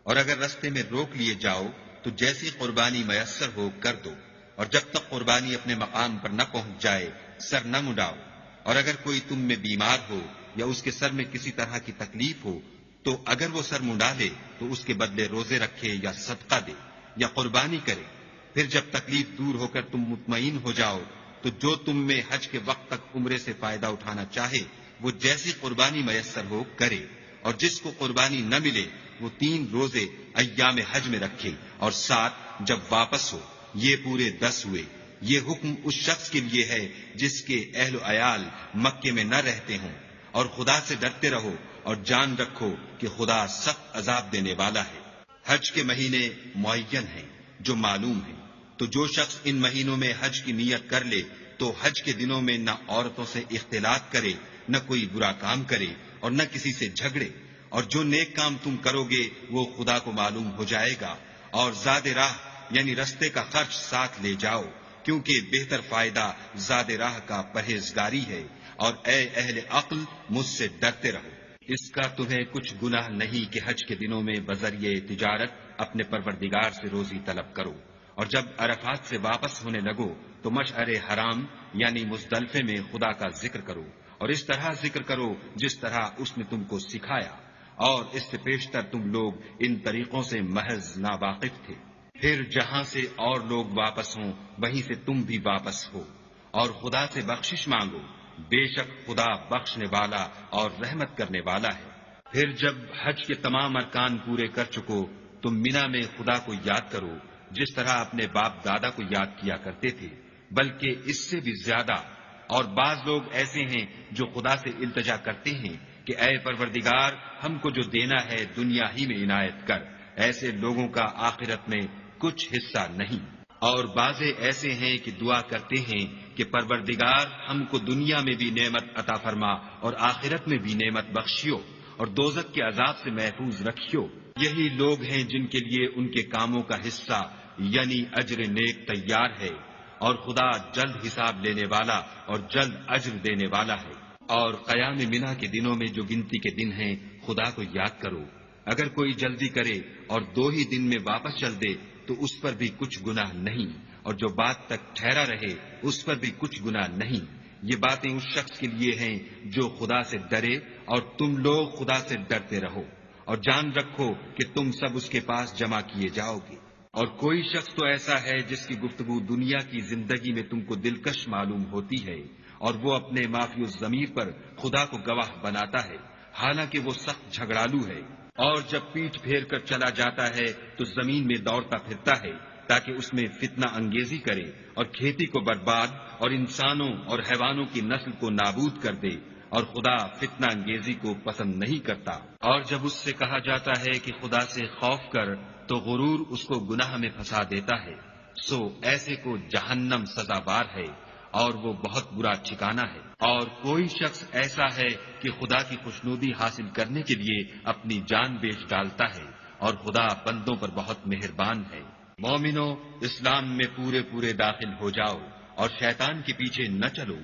اور اگر رستے میں روک لیے جاؤ تو جیسی قربانی میسر ہو کر دو، اور جب تک قربانی اپنے مقام پر نہ پہنچ جائے سر نہ مڈاؤ۔ اور اگر کوئی تم میں بیمار ہو یا اس کے سر میں کسی طرح کی تکلیف ہو تو اگر وہ سر منڈا لے تو اس کے بدلے روزے رکھے یا صدقہ دے یا قربانی کرے۔ پھر جب تکلیف دور ہو کر تم مطمئن ہو جاؤ تو جو تم میں حج کے وقت تک عمرے سے فائدہ اٹھانا چاہے وہ جیسی قربانی میسر ہو کرے، اور جس کو قربانی نہ ملے وہ 3 روزے ایام حج میں رکھے، اور 7 جب واپس ہو، یہ پورے 10 ہوئے۔ یہ حکم اس شخص کے لیے ہے جس کے اہل و عیال مکے میں نہ رہتے ہوں۔ اور خدا سے ڈرتے رہو اور جان رکھو کہ خدا سخت عذاب دینے والا ہے۔ حج کے مہینے معین ہیں جو معلوم ہیں، تو جو شخص ان مہینوں میں حج کی نیت کر لے تو حج کے دنوں میں نہ عورتوں سے اختلاط کرے، نہ کوئی برا کام کرے، اور نہ کسی سے جھگڑے۔ اور جو نیک کام تم کرو گے وہ خدا کو معلوم ہو جائے گا۔ اور زاد راہ یعنی رستے کا خرچ ساتھ لے جاؤ، کیونکہ بہتر فائدہ زاد راہ کا پرہیزگاری ہے۔ اور اے اہل عقل مجھ سے ڈرتے رہو۔ اس کا تمہیں کچھ گناہ نہیں کہ حج کے دنوں میں بذریعہ تجارت اپنے پروردگار سے روزی طلب کرو، اور جب عرفات سے واپس ہونے لگو تو مشعر حرام یعنی مزدلفے میں خدا کا ذکر کرو، اور اس طرح ذکر کرو جس طرح اس نے تم کو سکھایا، اور اس سے پیشتر تم لوگ ان طریقوں سے محض ناواقف تھے۔ پھر جہاں سے اور لوگ واپس ہوں وہیں سے تم بھی واپس ہو، اور خدا سے بخشش مانگو، بے شک خدا بخشنے والا اور رحمت کرنے والا ہے۔ پھر جب حج کے تمام ارکان پورے کر چکو تم مینا میں خدا کو یاد کرو جس طرح اپنے باپ دادا کو یاد کیا کرتے تھے، بلکہ اس سے بھی زیادہ۔ اور بعض لوگ ایسے ہیں جو خدا سے التجا کرتے ہیں کہ اے پروردگار ہم کو جو دینا ہے دنیا ہی میں عنایت کر، ایسے لوگوں کا آخرت میں کچھ حصہ نہیں۔ اور بعض ایسے ہیں کہ دعا کرتے ہیں کہ پروردگار ہم کو دنیا میں بھی نعمت عطا فرما اور آخرت میں بھی نعمت بخشیو، اور دوزخ کے عذاب سے محفوظ رکھیو۔ یہی لوگ ہیں جن کے لیے ان کے کاموں کا حصہ یعنی اجر نیک تیار ہے، اور خدا جلد حساب لینے والا اور جلد اجر دینے والا ہے۔ اور قیام منا کے دنوں میں جو گنتی کے دن ہیں خدا کو یاد کرو۔ اگر کوئی جلدی کرے اور 2 ہی دن میں واپس چل دے تو اس پر بھی کچھ گناہ نہیں، اور جو بات تک ٹھہرا رہے اس پر بھی کچھ گناہ نہیں۔ یہ باتیں اس شخص کے لیے ہیں جو خدا سے ڈرے، اور تم لوگ خدا سے ڈرتے رہو، اور جان رکھو کہ تم سب اس کے پاس جمع کیے جاؤ گے۔ اور کوئی شخص تو ایسا ہے جس کی گفتگو دنیا کی زندگی میں تم کو دلکش معلوم ہوتی ہے، اور وہ اپنے معافی الضمیر پر خدا کو گواہ بناتا ہے، حالانکہ وہ سخت جھگڑالو ہے، اور جب پیٹھ پھیر کر چلا جاتا ہے تو زمین میں دوڑتا پھرتا ہے تاکہ اس میں فتنہ انگیزی کرے اور کھیتی کو برباد اور انسانوں اور حیوانوں کی نسل کو نابود کر دے، اور خدا فتنہ انگیزی کو پسند نہیں کرتا۔ اور جب اس سے کہا جاتا ہے کہ خدا سے خوف کر تو غرور اس کو گناہ میں پھنسا دیتا ہے، سو ایسے کو جہنم سزاوار ہے، اور وہ بہت برا ٹھکانہ ہے۔ اور کوئی شخص ایسا ہے کہ خدا کی خوشنودی حاصل کرنے کے لیے اپنی جان بیچ ڈالتا ہے، اور خدا بندوں پر بہت مہربان ہے۔ مومنو، اسلام میں پورے داخل ہو جاؤ اور شیطان کے پیچھے نہ چلو،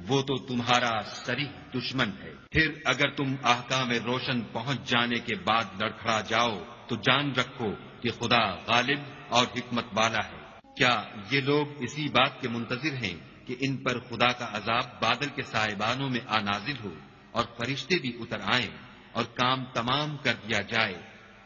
وہ تو تمہارا صریح دشمن ہے۔ پھر اگر تم احکام روشن پہنچ جانے کے بعد لڑکھڑا جاؤ تو جان رکھو کہ خدا غالب اور حکمت والا ہے۔ کیا یہ لوگ اسی بات کے منتظر ہیں کہ ان پر خدا کا عذاب بادل کے سائبانوں میں نازل ہو اور فرشتے بھی اتر آئیں اور کام تمام کر دیا جائے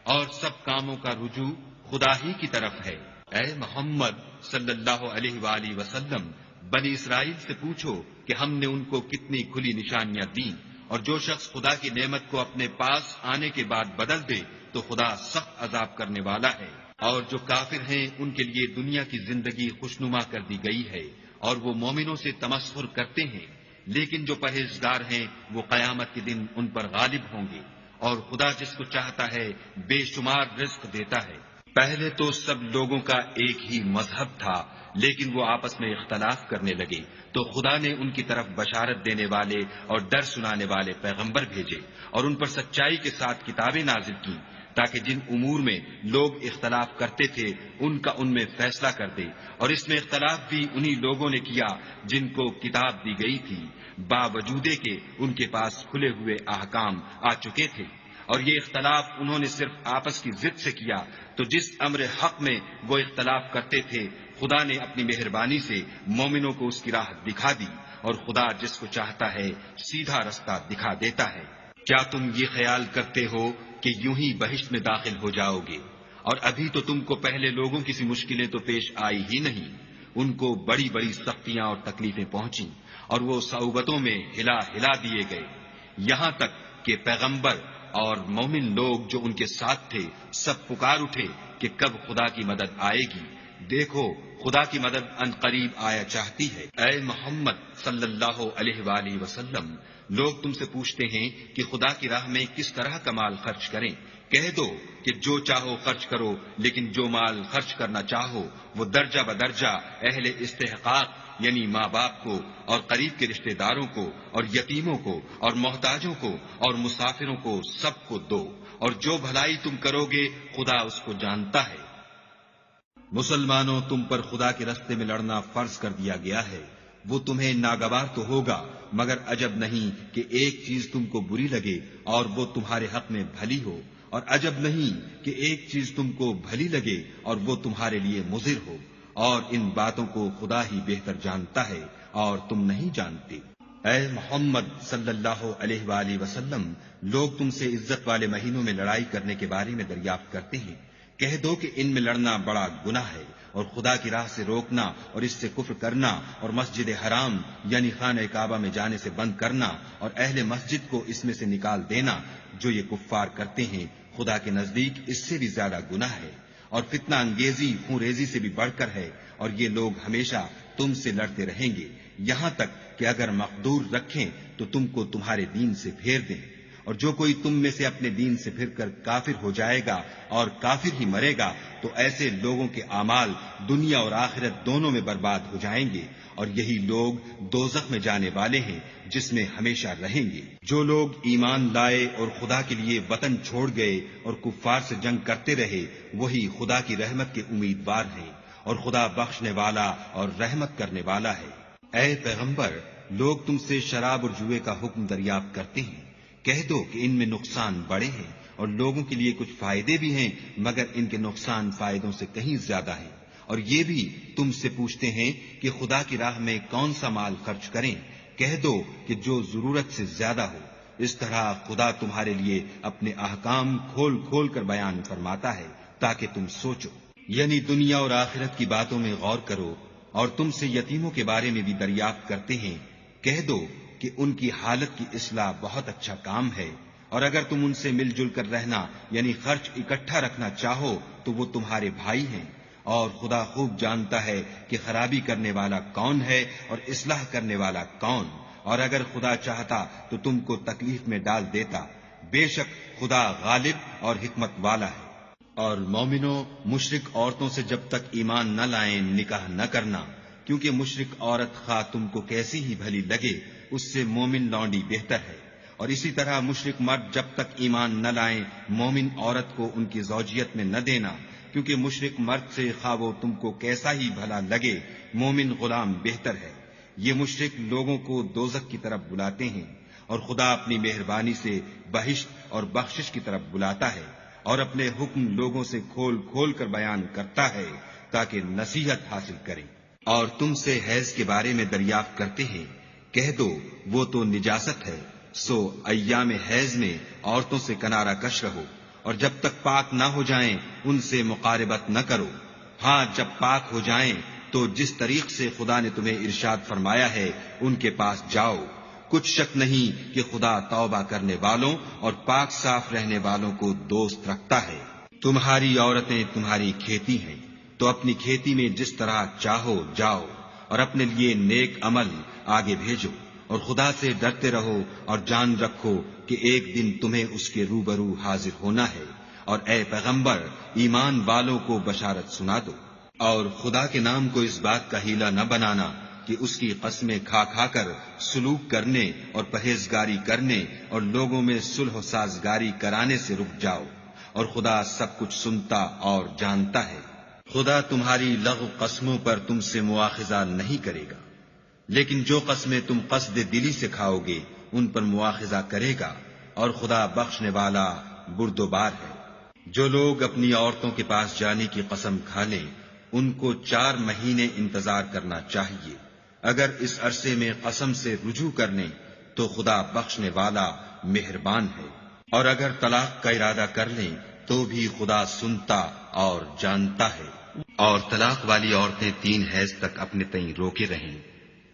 اور سب کاموں کا رجوع خدا ہی کی طرف ہے؟ اے محمد صلی اللہ علیہ وآلہ وسلم، بنی اسرائیل سے پوچھو کہ ہم نے ان کو کتنی کھلی نشانیاں دیں، اور جو شخص خدا کی نعمت کو اپنے پاس آنے کے بعد بدل دے تو خدا سخت عذاب کرنے والا ہے۔ اور جو کافر ہیں ان کے لیے دنیا کی زندگی خوشنما کر دی گئی ہے، اور وہ مومنوں سے تمسخر کرتے ہیں، لیکن جو پرہیزگار ہیں وہ قیامت کے دن ان پر غالب ہوں گے، اور خدا جس کو چاہتا ہے بے شمار رزق دیتا ہے۔ پہلے تو سب لوگوں کا ایک ہی مذہب تھا، لیکن وہ آپس میں اختلاف کرنے لگے تو خدا نے ان کی طرف بشارت دینے والے اور ڈر سنانے والے پیغمبر بھیجے، اور ان پر سچائی کے ساتھ کتابیں نازل کی، تاکہ جن امور میں لوگ اختلاف کرتے تھے ان کا ان میں فیصلہ کر دے۔ اور اس میں اختلاف بھی انہی لوگوں نے کیا جن کو کتاب دی گئی تھی، باوجود کہ ان کے پاس کھلے ہوئے احکام آ چکے تھے، اور یہ اختلاف انہوں نے صرف آپس کی ضد سے کیا۔ تو جس امر حق میں وہ اختلاف کرتے تھے خدا نے اپنی مہربانی سے مومنوں کو اس کی راہ دکھا دی، اور خدا جس کو چاہتا ہے سیدھا رستہ دکھا دیتا ہے۔ کیا تم یہ خیال کرتے ہو کہ یوں ہی بہشت میں داخل ہو جاؤ گے؟ اور ابھی تو تم کو پہلے لوگوں کی سی مشکلیں تو پیش آئی ہی نہیں، ان کو بڑی بڑی سختیاں اور تکلیفیں پہنچیں، اور وہ صعوبتوں میں ہلا دیے گئے، یہاں تک کہ پیغمبر اور مومن لوگ جو ان کے ساتھ تھے سب پکار اٹھے کہ کب خدا کی مدد آئے گی۔ دیکھو خدا کی مدد ان قریب آیا چاہتی ہے۔ اے محمد صلی اللہ علیہ وآلہ وسلم، لوگ تم سے پوچھتے ہیں کہ خدا کی راہ میں کس طرح کا مال خرچ کریں۔ کہہ دو کہ جو چاہو خرچ کرو، لیکن جو مال خرچ کرنا چاہو وہ درجہ بدرجہ اہل استحقاق یعنی ماں باپ کو اور قریب کے رشتہ داروں کو اور یتیموں کو اور محتاجوں کو اور مسافروں کو سب کو دو، اور جو بھلائی تم کرو گے خدا اس کو جانتا ہے۔ مسلمانوں، تم پر خدا کے راستے میں لڑنا فرض کر دیا گیا ہے، وہ تمہیں ناگوار تو ہوگا، مگر عجب نہیں کہ ایک چیز تم کو بری لگے اور وہ تمہارے حق میں بھلی ہو، اور عجب نہیں کہ ایک چیز تم کو بھلی لگے اور وہ تمہارے لیے مضر ہو، اور ان باتوں کو خدا ہی بہتر جانتا ہے اور تم نہیں جانتے۔ اے محمد صلی اللہ علیہ وآلہ وسلم، لوگ تم سے عزت والے مہینوں میں لڑائی کرنے کے بارے میں دریافت کرتے ہیں۔ کہہ دو کہ ان میں لڑنا بڑا گناہ ہے، اور خدا کی راہ سے روکنا اور اس سے کفر کرنا اور مسجد حرام یعنی خانہ کعبہ میں جانے سے بند کرنا اور اہل مسجد کو اس میں سے نکال دینا، جو یہ کفار کرتے ہیں خدا کے نزدیک اس سے بھی زیادہ گناہ ہے، اور فتنہ انگیزی خون ریزی سے بھی بڑھ کر ہے، اور یہ لوگ ہمیشہ تم سے لڑتے رہیں گے یہاں تک کہ اگر مقدور رکھیں تو تم کو تمہارے دین سے پھیر دیں، اور جو کوئی تم میں سے اپنے دین سے پھر کر کافر ہو جائے گا اور کافر ہی مرے گا تو ایسے لوگوں کے اعمال دنیا اور آخرت دونوں میں برباد ہو جائیں گے، اور یہی لوگ دوزخ میں جانے والے ہیں جس میں ہمیشہ رہیں گے۔ جو لوگ ایمان لائے اور خدا کے لیے وطن چھوڑ گئے اور کفار سے جنگ کرتے رہے وہی خدا کی رحمت کے امیدوار ہیں، اور خدا بخشنے والا اور رحمت کرنے والا ہے۔ اے پیغمبر، لوگ تم سے شراب اور جوئے کا حکم دریافت کرتے ہیں، کہہ دو کہ ان میں نقصان بڑے ہیں اور لوگوں کے لیے کچھ فائدے بھی ہیں، مگر ان کے نقصان فائدوں سے کہیں زیادہ ہیں۔ اور یہ بھی تم سے پوچھتے ہیں کہ خدا کی راہ میں کون سا مال خرچ کریں، کہہ دو کہ جو ضرورت سے زیادہ ہو۔ اس طرح خدا تمہارے لیے اپنے احکام کھول کھول کر بیان فرماتا ہے تاکہ تم سوچو، یعنی دنیا اور آخرت کی باتوں میں غور کرو۔ اور تم سے یتیموں کے بارے میں بھی دریافت کرتے ہیں، کہہ دو کہ ان کی حالت کی اصلاح بہت اچھا کام ہے، اور اگر تم ان سے مل جل کر رہنا یعنی خرچ اکٹھا رکھنا چاہو تو وہ تمہارے بھائی ہیں، اور خدا خوب جانتا ہے کہ خرابی کرنے والا کون ہے اور اصلاح کرنے والا کون۔ اور اگر خدا چاہتا تو تم کو تکلیف میں ڈال دیتا، بے شک خدا غالب اور حکمت والا ہے۔ اور مومنوں، مشرک عورتوں سے جب تک ایمان نہ لائیں نکاح نہ کرنا، کیونکہ مشرک عورت خواہ تم کو کیسی ہی بھلی لگے اس سے مومن لونڈی بہتر ہے۔ اور اسی طرح مشرک مرد جب تک ایمان نہ لائیں مومن عورت کو ان کی زوجیت میں نہ دینا، کیونکہ مشرک مرد سے خواہ وہ تم کو کیسا ہی بھلا لگے مومن غلام بہتر ہے۔ یہ مشرک لوگوں کو دوزخ کی طرف بلاتے ہیں، اور خدا اپنی مہربانی سے بہشت اور بخشش کی طرف بلاتا ہے، اور اپنے حکم لوگوں سے کھول کھول کر بیان کرتا ہے تاکہ نصیحت حاصل کریں۔ اور تم سے حیض کے بارے میں دریافت کرتے ہیں، کہہ دو وہ تو نجاست ہے، سو ایام حیض میں عورتوں سے کنارہ کش رہو، اور جب تک پاک نہ ہو جائیں ان سے مقاربت نہ کرو۔ ہاں جب پاک ہو جائیں تو جس طریق سے خدا نے تمہیں ارشاد فرمایا ہے ان کے پاس جاؤ۔ کچھ شک نہیں کہ خدا توبہ کرنے والوں اور پاک صاف رہنے والوں کو دوست رکھتا ہے۔ تمہاری عورتیں تمہاری کھیتی ہیں، تو اپنی کھیتی میں جس طرح چاہو جاؤ، اور اپنے لیے نیک عمل آگے بھیجو، اور خدا سے ڈرتے رہو اور جان رکھو کہ ایک دن تمہیں اس کے روبرو حاضر ہونا ہے۔ اور اے پیغمبر، ایمان والوں کو بشارت سنا دو، اور خدا کے نام کو اس بات کا ہیلہ نہ بنانا کہ اس کی قسمیں کھا کھا کر سلوک کرنے اور پرہیزگاری کرنے اور لوگوں میں صلح و سازگاری کرانے سے رک جاؤ، اور خدا سب کچھ سنتا اور جانتا ہے۔ خدا تمہاری لغو قسموں پر تم سے مواخذہ نہیں کرے گا، لیکن جو قسمیں تم قصد دلی سے کھاؤ گے ان پر مواخذہ کرے گا، اور خدا بخشنے والا بردبار ہے۔ جو لوگ اپنی عورتوں کے پاس جانے کی قسم کھا لیں ان کو 4 مہینے انتظار کرنا چاہیے۔ اگر اس عرصے میں قسم سے رجوع کر لیں تو خدا بخشنے والا مہربان ہے، اور اگر طلاق کا ارادہ کر لیں تو بھی خدا سنتا اور جانتا ہے۔ اور طلاق والی عورتیں 3 حیض تک اپنے تئیں روکے رہیں،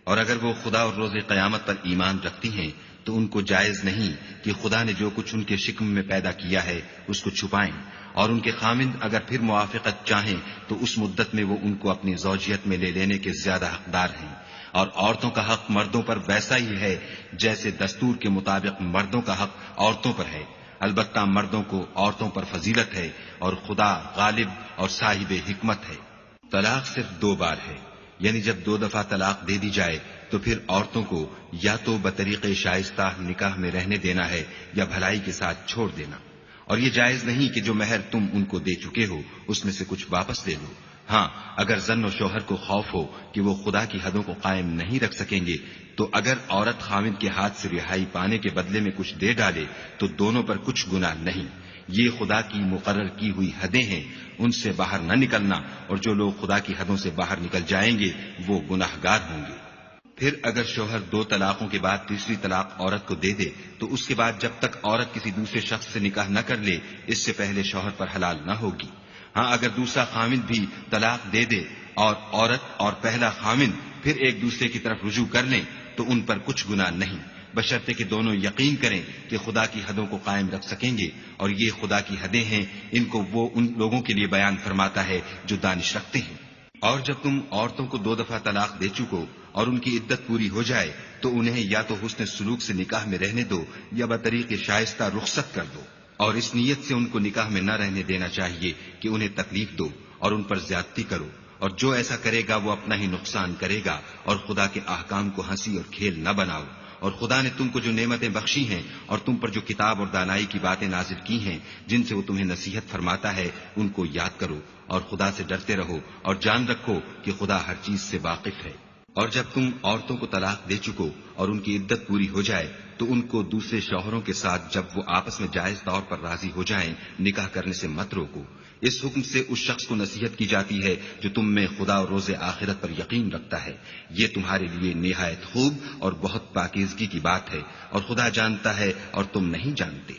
اور اگر وہ خدا اور روز قیامت پر ایمان رکھتی ہیں تو ان کو جائز نہیں کہ خدا نے جو کچھ ان کے شکم میں پیدا کیا ہے اس کو چھپائیں، اور ان کے خامند اگر پھر موافقت چاہیں تو اس مدت میں وہ ان کو اپنی زوجیت میں لے لینے کے زیادہ حقدار ہیں۔ اور عورتوں کا حق مردوں پر ویسا ہی ہے جیسے دستور کے مطابق مردوں کا حق عورتوں پر ہے، البتہ مردوں کو عورتوں پر فضیلت ہے، اور خدا غالب اور صاحب حکمت ہے۔ طلاق صرف 2 بار ہے، یعنی جب 2 دفعہ طلاق دے دی جائے تو پھر عورتوں کو یا تو بطریق شائستہ نکاح میں رہنے دینا ہے یا بھلائی کے ساتھ چھوڑ دینا، اور یہ جائز نہیں کہ جو مہر تم ان کو دے چکے ہو اس میں سے کچھ واپس لے لو۔ ہاں اگر زن و شوہر کو خوف ہو کہ وہ خدا کی حدوں کو قائم نہیں رکھ سکیں گے تو اگر عورت خاوند کے ہاتھ سے رہائی پانے کے بدلے میں کچھ دے ڈالے تو دونوں پر کچھ گناہ نہیں۔ یہ خدا کی مقرر کی ہوئی حدیں ہیں، ان سے باہر نہ نکلنا، اور جو لوگ خدا کی حدوں سے باہر نکل جائیں گے وہ گناہگار ہوں گے۔ پھر اگر شوہر 2 طلاقوں کے بعد تیسری طلاق عورت کو دے دے تو اس کے بعد جب تک عورت کسی دوسرے شخص سے نکاح نہ کر لے اس سے پہلے شوہر پر حلال نہ ہوگی۔ ہاں اگر دوسرا خامند بھی طلاق دے دے اور عورت اور پہلا خامند پھر ایک دوسرے کی طرف رجوع کر لیں تو ان پر کچھ گناہ نہیں، بشرطے کہ دونوں یقین کریں کہ خدا کی حدوں کو قائم رکھ سکیں گے، اور یہ خدا کی حدیں ہیں، ان کو وہ ان لوگوں کے لیے بیان فرماتا ہے جو دانش رکھتے ہیں۔ اور جب تم عورتوں کو 2 دفعہ طلاق دے چکو اور ان کی عدت پوری ہو جائے تو انہیں یا تو حسن سلوک سے نکاح میں رہنے دو یا بطریق شائستہ رخصت کر دو، اور اس نیت سے ان کو نکاح میں نہ رہنے دینا چاہیے کہ انہیں تکلیف دو اور ان پر زیادتی کرو، اور جو ایسا کرے گا وہ اپنا ہی نقصان کرے گا، اور خدا کے احکام کو ہنسی اور کھیل نہ بناؤ، اور خدا نے تم کو جو نعمتیں بخشی ہیں اور تم پر جو کتاب اور دانائی کی باتیں نازل کی ہیں جن سے وہ تمہیں نصیحت فرماتا ہے ان کو یاد کرو اور خدا سے ڈرتے رہو اور جان رکھو کہ خدا ہر چیز سے واقف ہے۔ اور جب تم عورتوں کو طلاق دے چکو اور ان کی عدت پوری ہو جائے تو ان کو دوسرے شوہروں کے ساتھ جب وہ آپس میں جائز طور پر راضی ہو جائیں نکاح کرنے سے مت روکو۔ اس حکم سے اس شخص کو نصیحت کی جاتی ہے جو تم میں خدا اور روز آخرت پر یقین رکھتا ہے، یہ تمہارے لیے نہایت خوب اور بہت پاکیزگی کی بات ہے، اور خدا جانتا ہے اور تم نہیں جانتے۔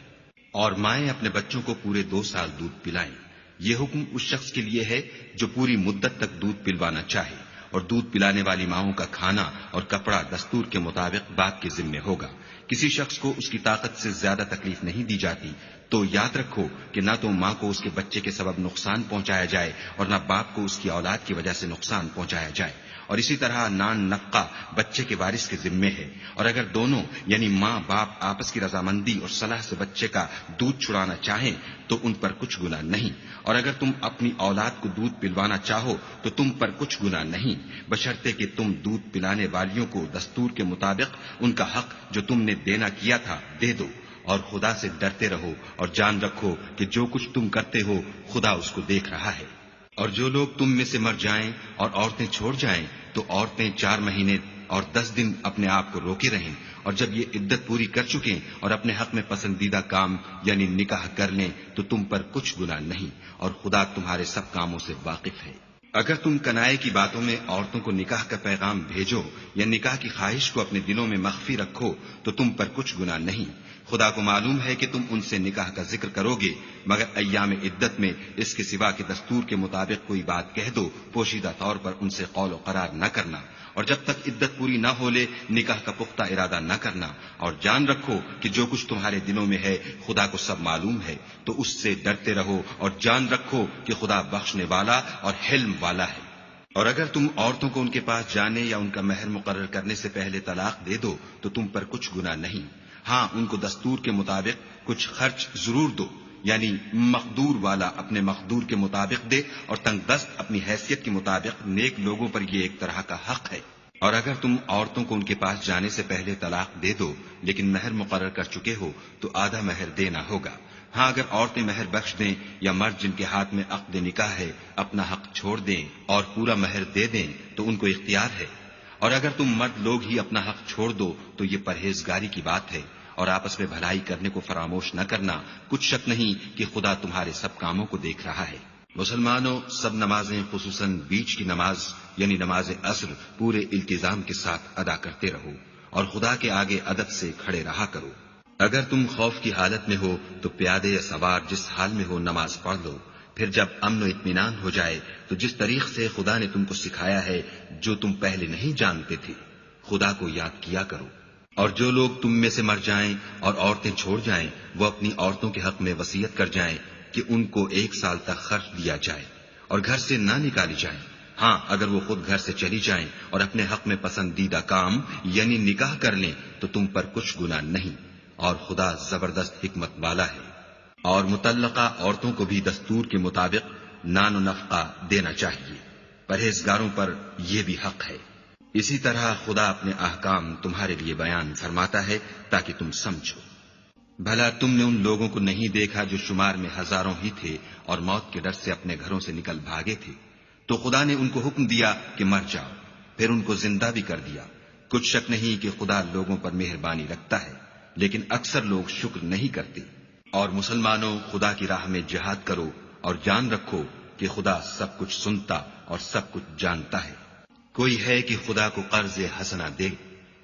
اور مائیں اپنے بچوں کو پورے 2 سال دودھ پلائیں، یہ حکم اس شخص کے لیے ہے جو پوری مدت تک دودھ پلوانا چاہے، اور دودھ پلانے والی ماؤں کا کھانا اور کپڑا دستور کے مطابق باپ کے ذمے ہوگا۔ کسی شخص کو اس کی طاقت سے زیادہ تکلیف نہیں دی جاتی تو یاد رکھو کہ نہ تو ماں کو اس کے بچے کے سبب نقصان پہنچایا جائے اور نہ باپ کو اس کی اولاد کی وجہ سے نقصان پہنچایا جائے، اور اسی طرح نان نفقہ بچے کے وارث کے ذمے ہے، اور اگر دونوں یعنی ماں باپ آپس کی رضامندی اور صلاح سے بچے کا دودھ چھڑانا چاہیں تو ان پر کچھ گناہ نہیں، اور اگر تم اپنی اولاد کو دودھ پلوانا چاہو تو تم پر کچھ گناہ نہیں، بشرطے کہ تم دودھ پلانے والیوں کو دستور کے مطابق ان کا حق جو تم نے دینا کیا تھا دے دو، اور خدا سے ڈرتے رہو اور جان رکھو کہ جو کچھ تم کرتے ہو خدا اس کو دیکھ رہا ہے۔ اور جو لوگ تم میں سے مر جائیں اور عورتیں چھوڑ جائیں تو عورتیں 4 مہینے اور 10 دن اپنے آپ کو روکے رہیں، اور جب یہ عدت پوری کر چکیں اور اپنے حق میں پسندیدہ کام یعنی نکاح کر لیں تو تم پر کچھ گناہ نہیں، اور خدا تمہارے سب کاموں سے واقف ہے۔ اگر تم کنائے کی باتوں میں عورتوں کو نکاح کا پیغام بھیجو یا نکاح کی خواہش کو اپنے دلوں میں مخفی رکھو تو تم پر کچھ گناہ نہیں، خدا کو معلوم ہے کہ تم ان سے نکاح کا ذکر کرو گے، مگر ایام عدت میں اس کے سوا کہ دستور کے مطابق کوئی بات کہہ دو، پوشیدہ طور پر ان سے قول و قرار نہ کرنا، اور جب تک عدت پوری نہ ہو لے نکاح کا پختہ ارادہ نہ کرنا، اور جان رکھو کہ جو کچھ تمہارے دلوں میں ہے خدا کو سب معلوم ہے، تو اس سے ڈرتے رہو اور جان رکھو کہ خدا بخشنے والا اور حلم والا ہے۔ اور اگر تم عورتوں کو ان کے پاس جانے یا ان کا مہر مقرر کرنے سے پہلے طلاق دے دو تو تم پر کچھ گناہ نہیں، ہاں ان کو دستور کے مطابق کچھ خرچ ضرور دو، یعنی مقدور والا اپنے مقدور کے مطابق دے اور تنگ دست اپنی حیثیت کے مطابق، نیک لوگوں پر یہ ایک طرح کا حق ہے۔ اور اگر تم عورتوں کو ان کے پاس جانے سے پہلے طلاق دے دو لیکن مہر مقرر کر چکے ہو تو آدھا مہر دینا ہوگا، ہاں اگر عورتیں مہر بخش دیں یا مرد جن کے ہاتھ میں عقد نکاح ہے اپنا حق چھوڑ دیں اور پورا مہر دے دیں تو ان کو اختیار ہے، اور اگر تم مرد لوگ ہی اپنا حق چھوڑ دو تو یہ پرہیزگاری کی بات ہے، اور آپس میں بھلائی کرنے کو فراموش نہ کرنا، کچھ شک نہیں کہ خدا تمہارے سب کاموں کو دیکھ رہا ہے۔ مسلمانوں، سب نمازیں خصوصاً بیچ کی نماز یعنی نماز عصر پورے التزام کے ساتھ ادا کرتے رہو اور خدا کے آگے ادب سے کھڑے رہا کرو۔ اگر تم خوف کی حالت میں ہو تو پیادے یا سوار جس حال میں ہو نماز پڑھ لو، پھر جب امن و اطمینان ہو جائے تو جس طریق سے خدا نے تم کو سکھایا ہے جو تم پہلے نہیں جانتے تھے خدا کو یاد کیا کرو۔ اور جو لوگ تم میں سے مر جائیں اور عورتیں چھوڑ جائیں وہ اپنی عورتوں کے حق میں وصیت کر جائیں کہ ان کو 1 سال تک خرچ دیا جائے اور گھر سے نہ نکالی جائیں، ہاں اگر وہ خود گھر سے چلی جائیں اور اپنے حق میں پسندیدہ کام یعنی نکاح کر لیں تو تم پر کچھ گناہ نہیں، اور خدا زبردست حکمت والا ہے۔ اور مطلقہ عورتوں کو بھی دستور کے مطابق نان و نفقہ دینا چاہیے، پرہیزگاروں پر یہ بھی حق ہے۔ اسی طرح خدا اپنے احکام تمہارے لیے بیان فرماتا ہے تاکہ تم سمجھو۔ بھلا تم نے ان لوگوں کو نہیں دیکھا جو شمار میں ہزاروں ہی تھے اور موت کے ڈر سے اپنے گھروں سے نکل بھاگے تھے، تو خدا نے ان کو حکم دیا کہ مر جاؤ، پھر ان کو زندہ بھی کر دیا۔ کچھ شک نہیں کہ خدا لوگوں پر مہربانی رکھتا ہے، لیکن اکثر لوگ شکر نہیں کرتے۔ اور مسلمانوں، خدا کی راہ میں جہاد کرو اور جان رکھو کہ خدا سب کچھ سنتا اور سب کچھ جانتا ہے۔ کوئی ہے کہ خدا کو قرض حسنہ دے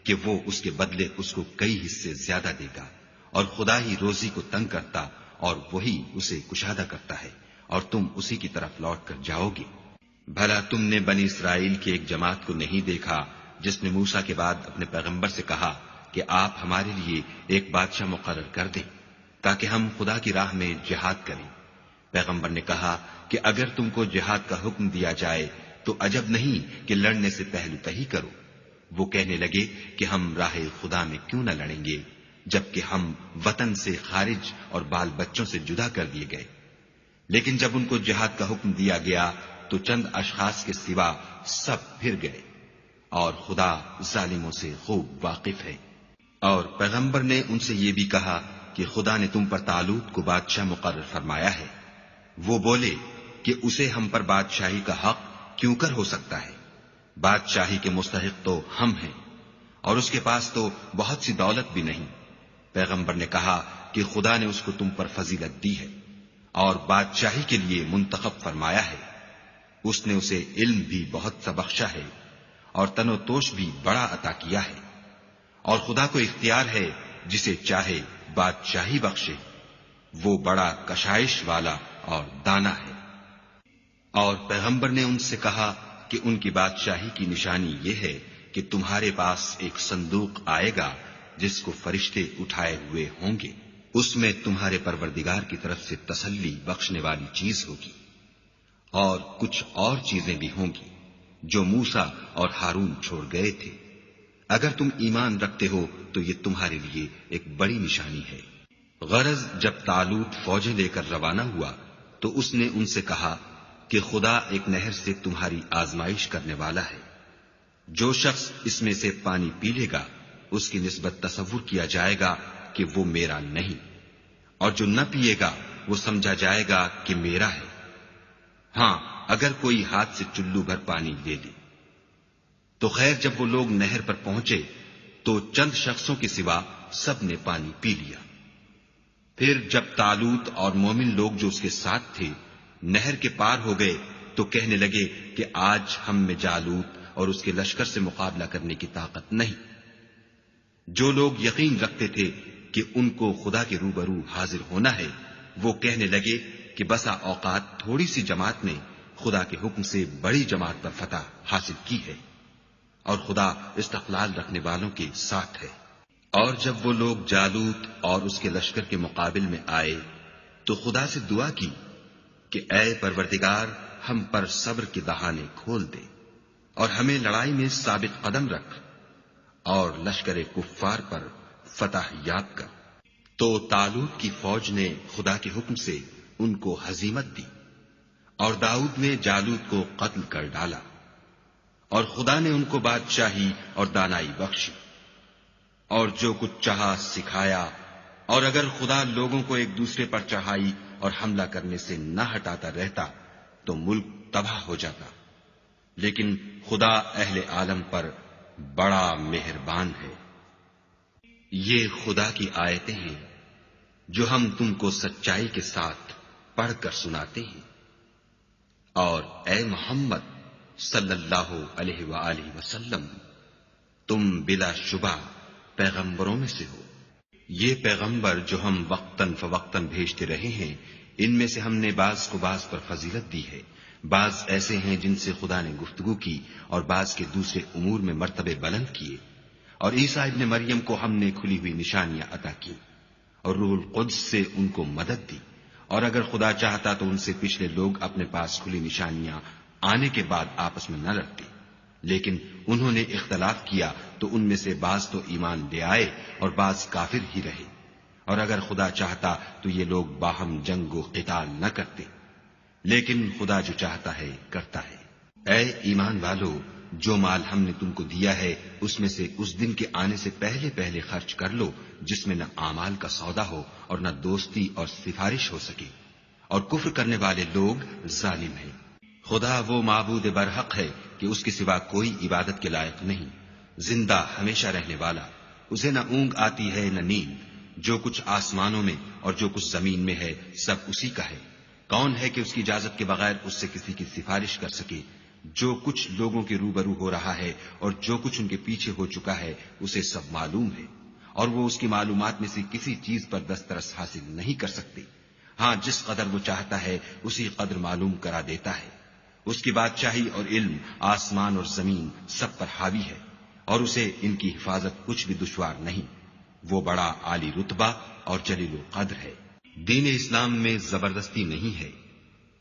کہ وہ اس کے بدلے اس کو کئی حصے زیادہ دے گا، اور خدا ہی روزی کو تنگ کرتا اور وہی اسے کشادہ کرتا ہے، اور تم اسی کی طرف لوٹ کر جاؤ گے۔ بھلا تم نے بنی اسرائیل کی ایک جماعت کو نہیں دیکھا جس نے موسیٰ کے بعد اپنے پیغمبر سے کہا کہ آپ ہمارے لیے ایک بادشاہ مقرر کر دیں تاکہ ہم خدا کی راہ میں جہاد کریں؟ پیغمبر نے کہا کہ اگر تم کو جہاد کا حکم دیا جائے تو عجب نہیں کہ لڑنے سے پہلو تہی کرو۔ وہ کہنے لگے کہ ہم راہ خدا میں کیوں نہ لڑیں گے جبکہ ہم وطن سے خارج اور بال بچوں سے جدا کر دیے گئے۔ لیکن جب ان کو جہاد کا حکم دیا گیا تو چند اشخاص کے سوا سب پھر گئے، اور خدا ظالموں سے خوب واقف ہے۔ اور پیغمبر نے ان سے یہ بھی کہا کہ خدا نے تم پر طالوت کو بادشاہ مقرر فرمایا ہے۔ وہ بولے کہ اسے ہم پر بادشاہی کا حق کیوں کر ہو سکتا ہے؟ بادشاہی کے مستحق تو ہم ہیں، اور اس کے پاس تو بہت سی دولت بھی نہیں۔ پیغمبر نے کہا کہ خدا نے اس کو تم پر فضیلت دی ہے اور بادشاہی کے لیے منتخب فرمایا ہے۔ اس نے اسے علم بھی بہت سا بخشا ہے اور تن و توش بھی بڑا عطا کیا ہے، اور خدا کو اختیار ہے جسے چاہے بادشاہی بخشے۔ وہ بڑا کشائش والا اور دانا ہے۔ اور پیغمبر نے ان سے کہا کہ ان کی بادشاہی کی نشانی یہ ہے کہ تمہارے پاس ایک صندوق آئے گا جس کو فرشتے اٹھائے ہوئے ہوں گے، اس میں تمہارے پروردگار کی طرف سے تسلی بخشنے والی چیز ہوگی، اور کچھ اور چیزیں بھی ہوں گی جو موسیٰ اور ہارون چھوڑ گئے تھے۔ اگر تم ایمان رکھتے ہو تو یہ تمہارے لیے ایک بڑی نشانی ہے۔ غرض جب طالوت فوجیں لے کر روانہ ہوا تو اس نے ان سے کہا کہ خدا ایک نہر سے تمہاری آزمائش کرنے والا ہے۔ جو شخص اس میں سے پانی پی لے گا اس کی نسبت تصور کیا جائے گا کہ وہ میرا نہیں، اور جو نہ پیے گا وہ سمجھا جائے گا کہ میرا ہے۔ ہاں اگر کوئی ہاتھ سے چلو بھر پانی لے لے تو خیر جب وہ لوگ نہر پر پہنچے تو چند شخصوں کے سوا سب نے پانی پی لیا۔ پھر جب طالوت اور مومن لوگ جو اس کے ساتھ تھے نہر کے پار ہو گئے تو کہنے لگے کہ آج ہم میں جالوت اور اس کے لشکر سے مقابلہ کرنے کی طاقت نہیں۔ جو لوگ یقین رکھتے تھے کہ ان کو خدا کے روبرو حاضر ہونا ہے وہ کہنے لگے کہ بسا اوقات تھوڑی سی جماعت نے خدا کے حکم سے بڑی جماعت پر فتح حاصل کی ہے، اور خدا استقلال رکھنے والوں کے ساتھ ہے۔ اور جب وہ لوگ جالوت اور اس کے لشکر کے مقابل میں آئے تو خدا سے دعا کی کہ اے پروردگار ہم پر صبر کے دہانے کھول دے اور ہمیں لڑائی میں ثابت قدم رکھ اور لشکر کفار پر فتح یاب کر۔ تو طالوت کی فوج نے خدا کے حکم سے ان کو ہزیمت دی، اور داؤد نے جالوت کو قتل کر ڈالا، اور خدا نے ان کو بادشاہی اور دانائی بخشی، اور جو کچھ چاہا سکھایا۔ اور اگر خدا لوگوں کو ایک دوسرے پر چڑھائی اور حملہ کرنے سے نہ ہٹاتا رہتا تو ملک تباہ ہو جاتا، لیکن خدا اہل عالم پر بڑا مہربان ہے۔ یہ خدا کی آیتیں ہیں جو ہم تم کو سچائی کے ساتھ پڑھ کر سناتے ہیں، اور اے محمد صلی اللہ علیہ وآلہ وسلم تم بلا شبہ پیغمبروں میں سے ہو۔ یہ پیغمبر جو ہم وقتاً فوقتاً بھیجتے رہے ہیں ان میں سے ہم نے بعض کو بعض پر فضیلت دی ہے، بعض ایسے ہیں جن سے خدا نے گفتگو کی اور بعض کے دوسرے امور میں مرتبے بلند کیے، اور عیسیٰ ابن مریم کو ہم نے کھلی ہوئی نشانیاں عطا کی اور روح القدس سے ان کو مدد دی، اور اگر خدا چاہتا تو ان سے پچھلے لوگ اپنے پاس کھلی نشانیاں آنے کے بعد آپس میں نہ لڑتے، لیکن انہوں نے اختلاف کیا تو ان میں سے بعض تو ایمان لے آئے اور بعض کافر ہی رہے، اور اگر خدا چاہتا تو یہ لوگ باہم جنگ و قتال نہ کرتے، لیکن خدا جو چاہتا ہے کرتا ہے۔ اے ایمان والو، جو مال ہم نے تم کو دیا ہے اس میں سے اس دن کے آنے سے پہلے پہلے خرچ کر لو جس میں نہ اعمال کا سودا ہو اور نہ دوستی اور سفارش ہو سکے، اور کفر کرنے والے لوگ ظالم ہیں۔ خدا وہ معبود برحق ہے کہ اس کے سوا کوئی عبادت کے لائق نہیں، زندہ ہمیشہ رہنے والا، اسے نہ اونگ آتی ہے نہ نیند، جو کچھ آسمانوں میں اور جو کچھ زمین میں ہے سب اسی کا ہے۔ کون ہے کہ اس کی اجازت کے بغیر اس سے کسی کی سفارش کر سکے؟ جو کچھ لوگوں کے روبرو ہو رہا ہے اور جو کچھ ان کے پیچھے ہو چکا ہے اسے سب معلوم ہے، اور وہ اس کی معلومات میں سے کسی چیز پر دسترس حاصل نہیں کر سکتے۔ ہاں جس قدر وہ چاہتا ہے اسی قدر معلوم کرا دیتا ہے۔ اس کی بادشاہی اور علم آسمان اور زمین سب پر حاوی ہے، اور اسے ان کی حفاظت کچھ بھی دشوار نہیں۔ وہ بڑا عالی رتبہ اور جلیل القدر ہے۔ دین اسلام میں زبردستی نہیں ہے،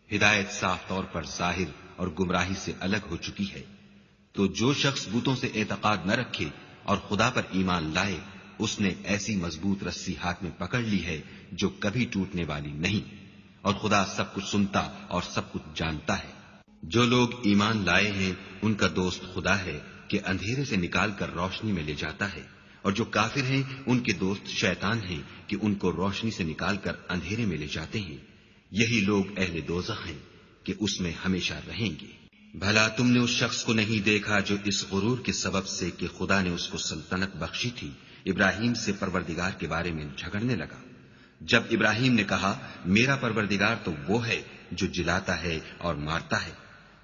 ہدایت صاف طور پر ظاہر اور گمراہی سے الگ ہو چکی ہے۔ تو جو شخص بتوں سے اعتقاد نہ رکھے اور خدا پر ایمان لائے اس نے ایسی مضبوط رسی ہاتھ میں پکڑ لی ہے جو کبھی ٹوٹنے والی نہیں، اور خدا سب کچھ سنتا اور سب کچھ جانتا ہے۔ جو لوگ ایمان لائے ہیں ان کا دوست خدا ہے کہ اندھیرے سے نکال کر روشنی میں لے جاتا ہے اور جو کافر ہیں ان کے دوست شیطان ہیں کہ ان کو روشنی سے نکال کر اندھیرے میں لے جاتے ہیں. یہی لوگ اہل دوزخ ہیں کہ اس میں ہمیشہ رہیں گے. بھلا تم نے اس شخص کو نہیں دیکھا جو اس غرور کے سبب سے کہ خدا نے اس کو سلطنت بخشی تھی ابراہیم سے پروردگار کے بارے میں جھگڑنے لگا؟ جب ابراہیم نے کہا میرا پروردگار تو وہ ہے جو جلاتا ہے اور مارتا ہے،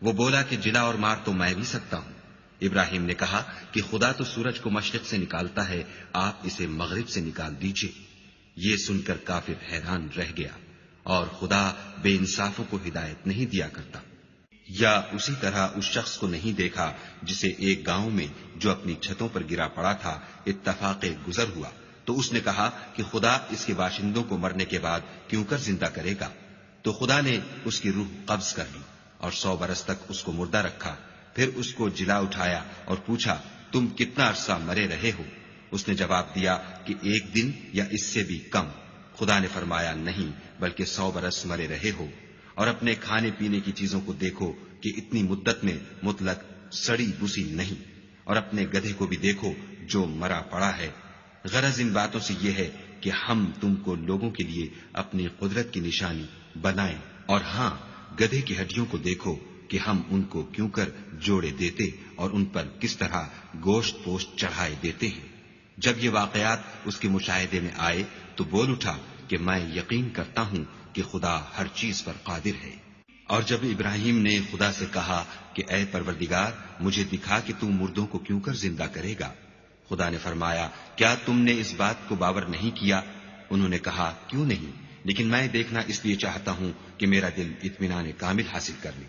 وہ بولا کہ جلا اور مار تو میں بھی سکتا ہوں. ابراہیم نے کہا کہ خدا تو سورج کو مشرق سے نکالتا ہے، آپ اسے مغرب سے نکال دیجئے. یہ سن کر کافر حیران رہ گیا، اور خدا بے انصافوں کو ہدایت نہیں دیا کرتا. یا اسی طرح اس شخص کو نہیں دیکھا جسے ایک گاؤں میں جو اپنی چھتوں پر گرا پڑا تھا اتفاق گزر ہوا تو اس نے کہا کہ خدا اس کے باشندوں کو مرنے کے بعد کیوں کر زندہ کرے گا؟ تو خدا نے اس کی روح قبض کر لی اور 100 برس تک اس کو مردہ رکھا. پھر اس کو جلا اٹھایا اور پوچھا تم کتنا عرصہ مرے رہے ہو؟ اس نے جواب دیا کہ 1 دن یا اس سے بھی کم. خدا نے فرمایا نہیں بلکہ 100 برس مرے رہے ہو. اور اپنے کھانے پینے کی چیزوں کو دیکھو کہ اتنی مدت میں مطلق سڑی بسی نہیں، اور اپنے گدھے کو بھی دیکھو جو مرا پڑا ہے. غرض ان باتوں سے یہ ہے کہ ہم تم کو لوگوں کے لیے اپنی قدرت کی نشانی بنائیں. اور ہاں گدھے کی ہڈیوں کو دیکھو کہ ہم ان کو کیوں کر جوڑے دیتے اور ان پر کس طرح گوشت پوشت چڑھائے دیتے ہیں. جب یہ واقعات اس کے مشاہدے میں آئے تو بول اٹھا کہ میں یقین کرتا ہوں کہ خدا ہر چیز پر قادر ہے. اور جب ابراہیم نے خدا سے کہا کہ اے پروردگار مجھے دکھا کہ تو مردوں کو کیوں کر زندہ کرے گا، خدا نے فرمایا کیا تم نے اس بات کو باور نہیں کیا؟ انہوں نے کہا کیوں نہیں، لیکن میں دیکھنا اس لیے چاہتا ہوں کہ میرا دل اطمینان کامل حاصل کر لے.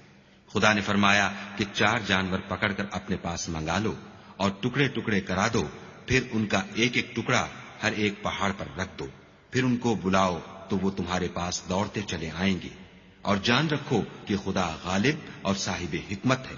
خدا نے فرمایا کہ 4 جانور پکڑ کر اپنے پاس منگا لو اور ٹکڑے ٹکڑے کرا دو، پھر ان کا ایک ایک ٹکڑا ہر ایک پہاڑ پر رکھ دو، پھر ان کو بلاؤ تو وہ تمہارے پاس دوڑتے چلے آئیں گے. اور جان رکھو کہ خدا غالب اور صاحب حکمت ہے.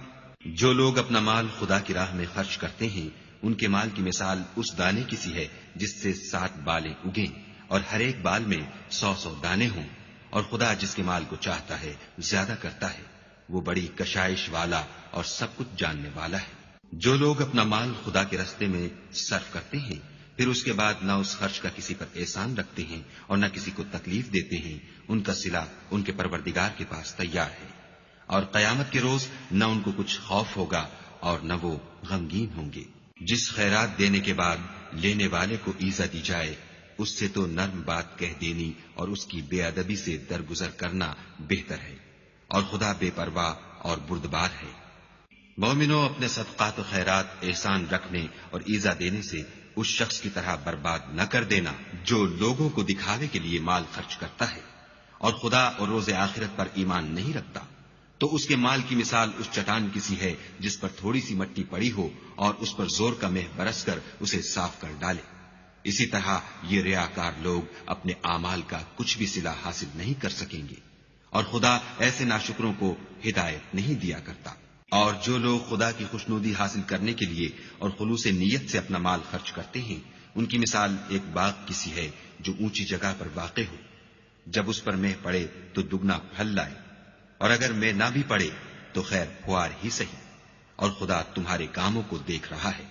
جو لوگ اپنا مال خدا کی راہ میں خرچ کرتے ہیں ان کے مال کی مثال اس دانے کی سی ہے جس سے 7 بالیں اگیں اور ہر ایک بال میں 100 دانے ہوں. اور خدا جس کے مال کو چاہتا ہے زیادہ کرتا ہے، وہ بڑی کشائش والا اور سب کچھ جاننے والا ہے. جو لوگ اپنا مال خدا کے راستے میں صرف کرتے ہیں پھر اس کے بعد نہ اس خرچ کا کسی پر احسان رکھتے ہیں اور نہ کسی کو تکلیف دیتے ہیں، ان کا صلہ ان کے پروردگار کے پاس تیار ہے. اور قیامت کے روز نہ ان کو کچھ خوف ہوگا اور نہ وہ غمگین ہوں گے. جس خیرات دینے کے بعد لینے والے کو ایزا دی جائے اس سے تو نرم بات کہہ دینی اور اس کی بے ادبی سے درگزر کرنا بہتر ہے، اور خدا بے پرواہ اور بردبار ہے. مومنوں اپنے صدقات و خیرات احسان رکھنے اور ایزا دینے سے اس شخص کی طرح برباد نہ کر دینا جو لوگوں کو دکھاوے کے لیے مال خرچ کرتا ہے اور خدا اور روز آخرت پر ایمان نہیں رکھتا. تو اس کے مال کی مثال اس چٹان کی سی ہے جس پر تھوڑی سی مٹی پڑی ہو اور اس پر زور کا مہ برس کر اسے صاف کر ڈالے. اسی طرح یہ ریاکار لوگ اپنے اعمال کا کچھ بھی صلہ حاصل نہیں کر سکیں گے، اور خدا ایسے ناشکروں کو ہدایت نہیں دیا کرتا. اور جو لوگ خدا کی خوشنودی حاصل کرنے کے لیے اور خلوص نیت سے اپنا مال خرچ کرتے ہیں ان کی مثال ایک باغ کی سی ہے جو اونچی جگہ پر واقع ہو. جب اس پر مہ پڑے تو دگنا پھل لائے، اور اگر مہ نہ بھی پڑے تو خیر پھوار ہی سہی، اور خدا تمہارے کاموں کو دیکھ رہا ہے.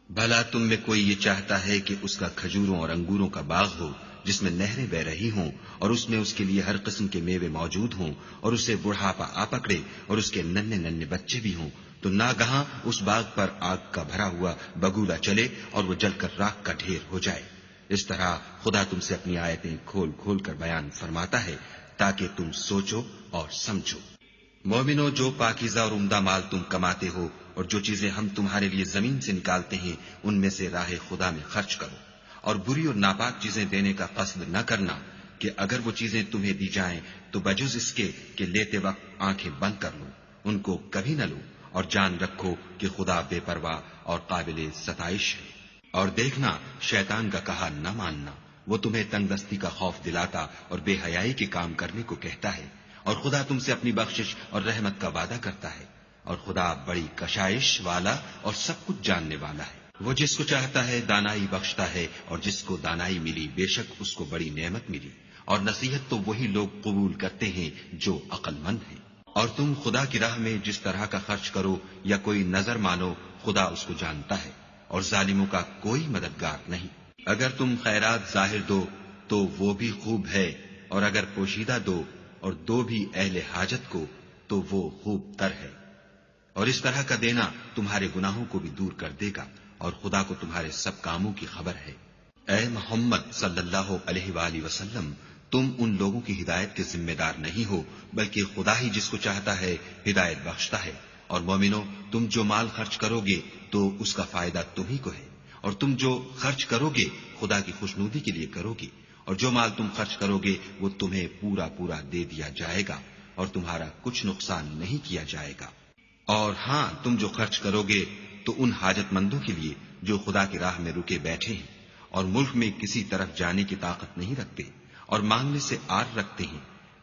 بھلا تم میں کوئی یہ چاہتا ہے کہ اس کا کھجوروں اور انگوروں کا باغ ہو جس میں نہریں بہ رہی ہوں اور اس میں اس کے لیے ہر قسم کے میوے موجود ہوں اور اسے بڑھاپا آ پکڑے اور اس کے ننھے ننھے بچے بھی ہوں، تو ناگہاں اس باغ پر آگ کا بھرا ہوا بگولا چلے اور وہ جل کر راکھ کا ڈھیر ہو جائے؟ اس طرح خدا تم سے اپنی آیتیں کھول کھول کر بیان فرماتا ہے تاکہ تم سوچو اور سمجھو. مومنو جو پاکیزہ اور عمدہ مال تم کماتے ہو اور جو چیزیں ہم تمہارے لیے زمین سے نکالتے ہیں ان میں سے راہ خدا میں خرچ کرو، اور بری اور ناپاک چیزیں دینے کا قصد نہ کرنا کہ اگر وہ چیزیں تمہیں دی جائیں تو بجز اس کے کہ لیتے وقت آنکھیں بند کر لو، ان کو کبھی نہ لو. اور جان رکھو کہ خدا بے پرواہ اور قابل ستائش ہے. اور دیکھنا شیطان کا کہا نہ ماننا، وہ تمہیں تنگ دستی کا خوف دلاتا اور بے حیائی کے کام کرنے کو کہتا ہے، اور خدا تم سے اپنی بخشش اور رحمت کا وعدہ کرتا ہے، اور خدا بڑی کشائش والا اور سب کچھ جاننے والا ہے. وہ جس کو چاہتا ہے دانائی بخشتا ہے، اور جس کو دانائی ملی بے شک اس کو بڑی نعمت ملی. اور نصیحت تو وہی لوگ قبول کرتے ہیں جو عقل مند ہیں. اور تم خدا کی راہ میں جس طرح کا خرچ کرو یا کوئی نظر مانو خدا اس کو جانتا ہے. اور ظالموں کا کوئی مددگار نہیں۔ اگر تم خیرات ظاہر دو تو وہ بھی خوب ہے، اور اگر پوشیدہ دو اور دو بھی اہل حاجت کو تو وہ خوب تر ہے، اور اس طرح کا دینا تمہارے گناہوں کو بھی دور کر دے گا، اور خدا کو تمہارے سب کاموں کی خبر ہے۔ اے محمد صلی اللہ علیہ وآلہ وسلم، تم ان لوگوں کی ہدایت کے ذمہ دار نہیں ہو، بلکہ خدا ہی جس کو چاہتا ہے ہدایت بخشتا ہے۔ اور مومنو، تم جو مال خرچ کرو گے تو اس کا فائدہ تم ہی کو ہے، اور تم جو خرچ کرو گے خدا کی خوشنودی کے لیے کرو گے، اور جو مال تم خرچ کرو گے وہ تمہیں پورا پورا دے دیا جائے گا، اور تمہارا کچھ نقصان نہیں کیا جائے گا۔ اور ہاں، تم جو خرچ کرو گے تو ان حاجت مندوں کے لیے جو خدا کی راہ میں رکے بیٹھے ہیں اور ملک میں کسی طرف جانے کی طاقت نہیں رکھتے اور مانگنے سے آر رکھتے ہیں،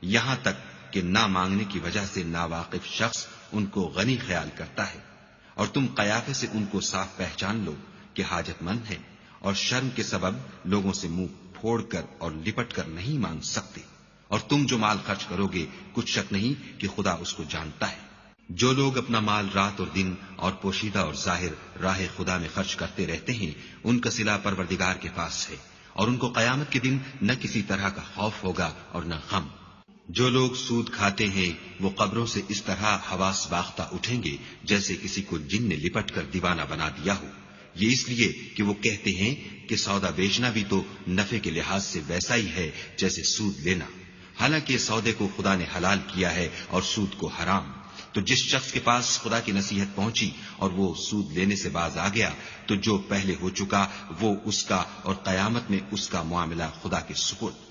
یہاں تک کہ نہ مانگنے کی وجہ سے ناواقف شخص ان کو غنی خیال کرتا ہے، اور تم قیافے سے ان کو صاف پہچان لو کہ حاجت مند ہیں، اور شرم کے سبب لوگوں سے منہ پھوڑ کر اور لپٹ کر نہیں مانگ سکتے۔ اور تم جو مال خرچ کرو گے کچھ شک نہیں کہ خدا اس کو جانتا ہے۔ جو لوگ اپنا مال رات اور دن اور پوشیدہ اور ظاہر راہ خدا میں خرچ کرتے رہتے ہیں، ان کا صلہ پروردگار کے پاس ہے، اور ان کو قیامت کے دن نہ کسی طرح کا خوف ہوگا اور نہ غم۔ جو لوگ سود کھاتے ہیں وہ قبروں سے اس طرح حواس باختہ اٹھیں گے جیسے کسی کو جن نے لپٹ کر دیوانہ بنا دیا ہو، یہ اس لیے کہ وہ کہتے ہیں کہ سودا بیچنا بھی تو نفع کے لحاظ سے ویسا ہی ہے جیسے سود لینا، حالانکہ سودے کو خدا نے حلال کیا ہے اور سود کو حرام۔ تو جس شخص کے پاس خدا کی نصیحت پہنچی اور وہ سود لینے سے باز آ گیا تو جو پہلے ہو چکا وہ اس کا، اور قیامت میں اس کا معاملہ خدا کے سپرد۔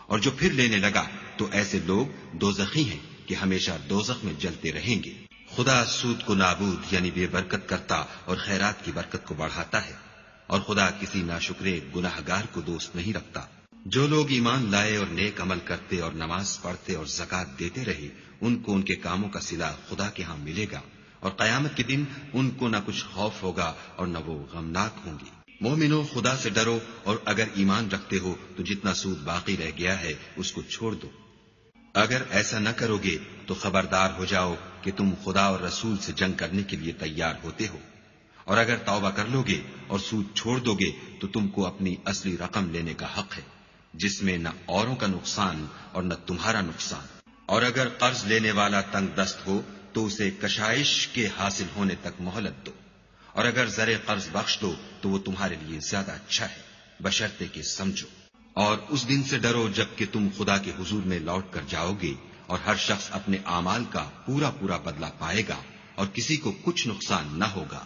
اور جو پھر لینے لگا تو ایسے لوگ دوزخی ہیں کہ ہمیشہ دوزخ میں جلتے رہیں گے۔ خدا سود کو نابود یعنی بے برکت کرتا اور خیرات کی برکت کو بڑھاتا ہے، اور خدا کسی ناشکرے گناہ گار کو دوست نہیں رکھتا۔ جو لوگ ایمان لائے اور نیک عمل کرتے اور نماز پڑھتے اور زکوٰۃ دیتے رہے، ان کو ان کے کاموں کا صلہ خدا کے ہاں ملے گا، اور قیامت کے دن ان کو نہ کچھ خوف ہوگا اور نہ وہ غمناک ہوں گے۔ مومنو، خدا سے ڈرو، اور اگر ایمان رکھتے ہو تو جتنا سود باقی رہ گیا ہے اس کو چھوڑ دو۔ اگر ایسا نہ کرو گے تو خبردار ہو جاؤ کہ تم خدا اور رسول سے جنگ کرنے کے لیے تیار ہوتے ہو، اور اگر توبہ کر لو گے اور سود چھوڑ دو گے تو تم کو اپنی اصلی رقم لینے کا حق ہے، جس میں نہ اوروں کا نقصان اور نہ تمہارا نقصان۔ اور اگر قرض لینے والا تنگ دست ہو تو اسے کشائش کے حاصل ہونے تک مہلت دو، اور اگر زر قرض بخش دو تو وہ تمہارے لیے زیادہ اچھا ہے، بشرطے کہ سمجھو۔ اور اس دن سے ڈرو جب کہ تم خدا کے حضور میں لوٹ کر جاؤ گے، اور ہر شخص اپنے اعمال کا پورا پورا بدلہ پائے گا، اور کسی کو کچھ نقصان نہ ہوگا۔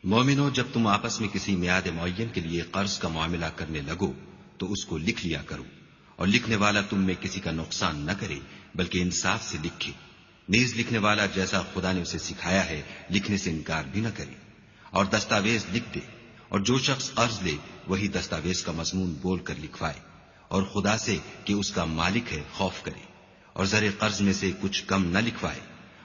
مومنو، جب تم آپس میں کسی میعاد معین کے لیے قرض کا معاملہ کرنے لگو تو اس کو لکھ لیا کرو، اور لکھنے والا تم میں کسی کا نقصان نہ کرے بلکہ انصاف سے لکھے، نیز لکھنے والا جیسا خدا نے اسے سکھایا ہے لکھنے سے انکار بھی نہ کرے، اور دستاویز لکھ دے، اور جو شخص قرض لے وہی دستاویز کا مضمون بول کر لکھوائے، اور خدا سے کہ اس کا مالک ہے خوف کرے، اور زر قرض میں سے کچھ کم نہ لکھوائے۔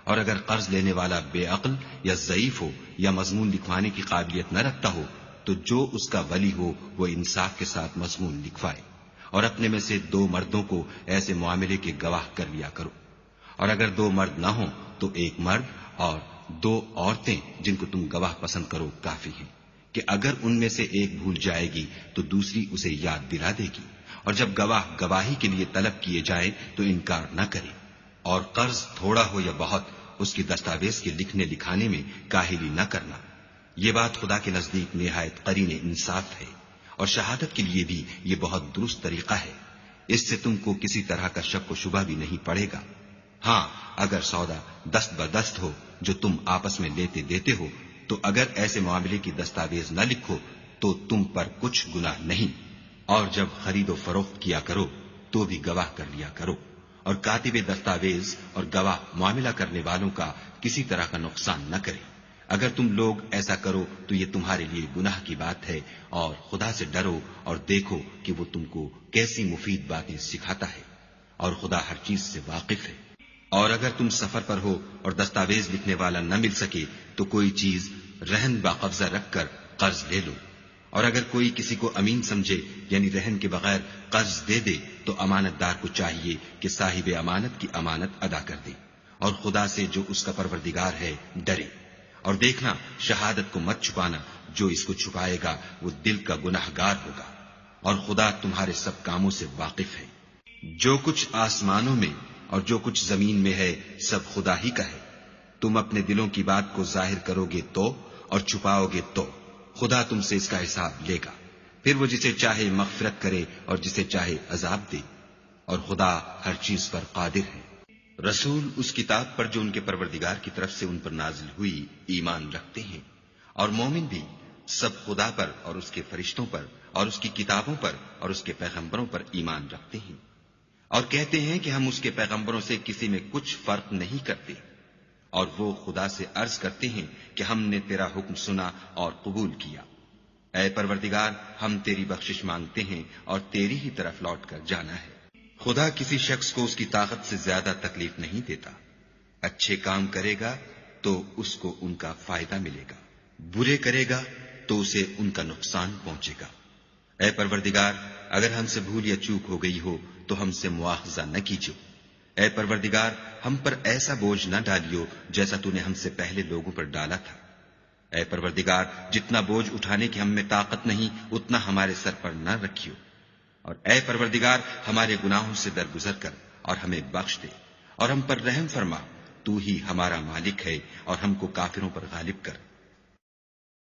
اور اگر قرض لینے والا بے عقل یا ضعیف ہو یا مضمون لکھوانے کی قابلیت نہ رکھتا ہو تو جو اس کا ولی ہو وہ انصاف کے ساتھ مضمون لکھوائے، اور اپنے میں سے 2 مردوں کو ایسے معاملے کے گواہ کر لیا کرو، اور اگر 2 مرد نہ ہوں تو 1 مرد اور 2 عورتیں جن کو تم گواہ پسند کرو کافی ہیں، کہ اگر ان میں سے ایک بھول جائے گی تو دوسری اسے یاد دلا دے گی، اور جب گواہ گواہی کے لیے طلب کیے جائیں تو انکار نہ کرے۔ اور قرض تھوڑا ہو یا بہت، اس کی دستاویز کے لکھنے لکھانے میں کاہلی نہ کرنا، یہ بات خدا کے نزدیک نہایت قرین انصاف ہے، اور شہادت کے لیے بھی یہ بہت درست طریقہ ہے، اس سے تم کو کسی طرح کا شک و شبہ بھی نہیں پڑے گا۔ ہاں، اگر سودا دست بدست ہو جو تم آپس میں لیتے دیتے ہو تو اگر ایسے معاملے کی دستاویز نہ لکھو تو تم پر کچھ گناہ نہیں، اور جب خرید و فروخت کیا کرو تو بھی گواہ کر لیا کرو، اور کاتب دستاویز اور گواہ معاملہ کرنے والوں کا کسی طرح کا نقصان نہ کرے۔ اگر تم لوگ ایسا کرو تو یہ تمہارے لیے گناہ کی بات ہے، اور خدا سے ڈرو اور دیکھو کہ وہ تم کو کیسی مفید باتیں سکھاتا ہے، اور خدا ہر چیز سے واقف ہے۔ اور اگر تم سفر پر ہو اور دستاویز لکھنے والا نہ مل سکے تو کوئی چیز رہن باقبضہ رکھ کر قرض لے لو، اور اگر کوئی کسی کو امین سمجھے یعنی رہن کے بغیر قرض دے دے تو امانت دار کو چاہیے کہ صاحب امانت کی امانت ادا کر دے، اور خدا سے جو اس کا پروردگار ہے ڈرے، اور دیکھنا شہادت کو مت چھپانا جو اس کو چھپائے گا وہ دل کا گنہگار ہوگا، اور خدا تمہارے سب کاموں سے واقف ہے۔ جو کچھ آسمانوں میں اور جو کچھ زمین میں ہے سب خدا ہی کا ہے۔ تم اپنے دلوں کی بات کو ظاہر کرو گے تو اور چھپاؤ گے تو خدا تم سے اس کا حساب لے گا، پھر وہ جسے چاہے مغفرت کرے اور جسے چاہے عذاب دے، اور خدا ہر چیز پر قادر ہے۔ رسول اس کتاب پر جو ان کے پروردگار کی طرف سے ان پر نازل ہوئی ایمان رکھتے ہیں، اور مومن بھی سب خدا پر اور اس کے فرشتوں پر اور اس کی کتابوں پر اور اس کے پیغمبروں پر ایمان رکھتے ہیں، اور کہتے ہیں کہ ہم اس کے پیغمبروں سے کسی میں کچھ فرق نہیں کرتے، اور وہ خدا سے عرض کرتے ہیں کہ ہم نے تیرا حکم سنا اور قبول کیا۔ اے پروردگار، ہم تیری بخشش مانگتے ہیں اور تیری ہی طرف لوٹ کر جانا ہے۔ خدا کسی شخص کو اس کی طاقت سے زیادہ تکلیف نہیں دیتا۔ اچھے کام کرے گا تو اس کو ان کا فائدہ ملے گا، برے کرے گا تو اسے ان کا نقصان پہنچے گا۔ اے پروردگار، اگر ہم سے بھول یا چوک ہو گئی ہو تو ہم سے مواخذہ نہ کیجو۔ اے پروردگار، ہم پر ایسا بوجھ نہ ڈالیو جیسا تو نے ہم سے پہلے لوگوں پر ڈالا تھا۔ اے پروردگار، جتنا بوجھ اٹھانے کی ہم میں طاقت نہیں اتنا ہمارے سر پر نہ رکھیو، اور اے پروردگار ہمارے گناہوں سے درگزر کر اور ہمیں بخش دے، اور ہم پر رحم فرما، تو ہی ہمارا مالک ہے اور ہم کو کافروں پر غالب کر۔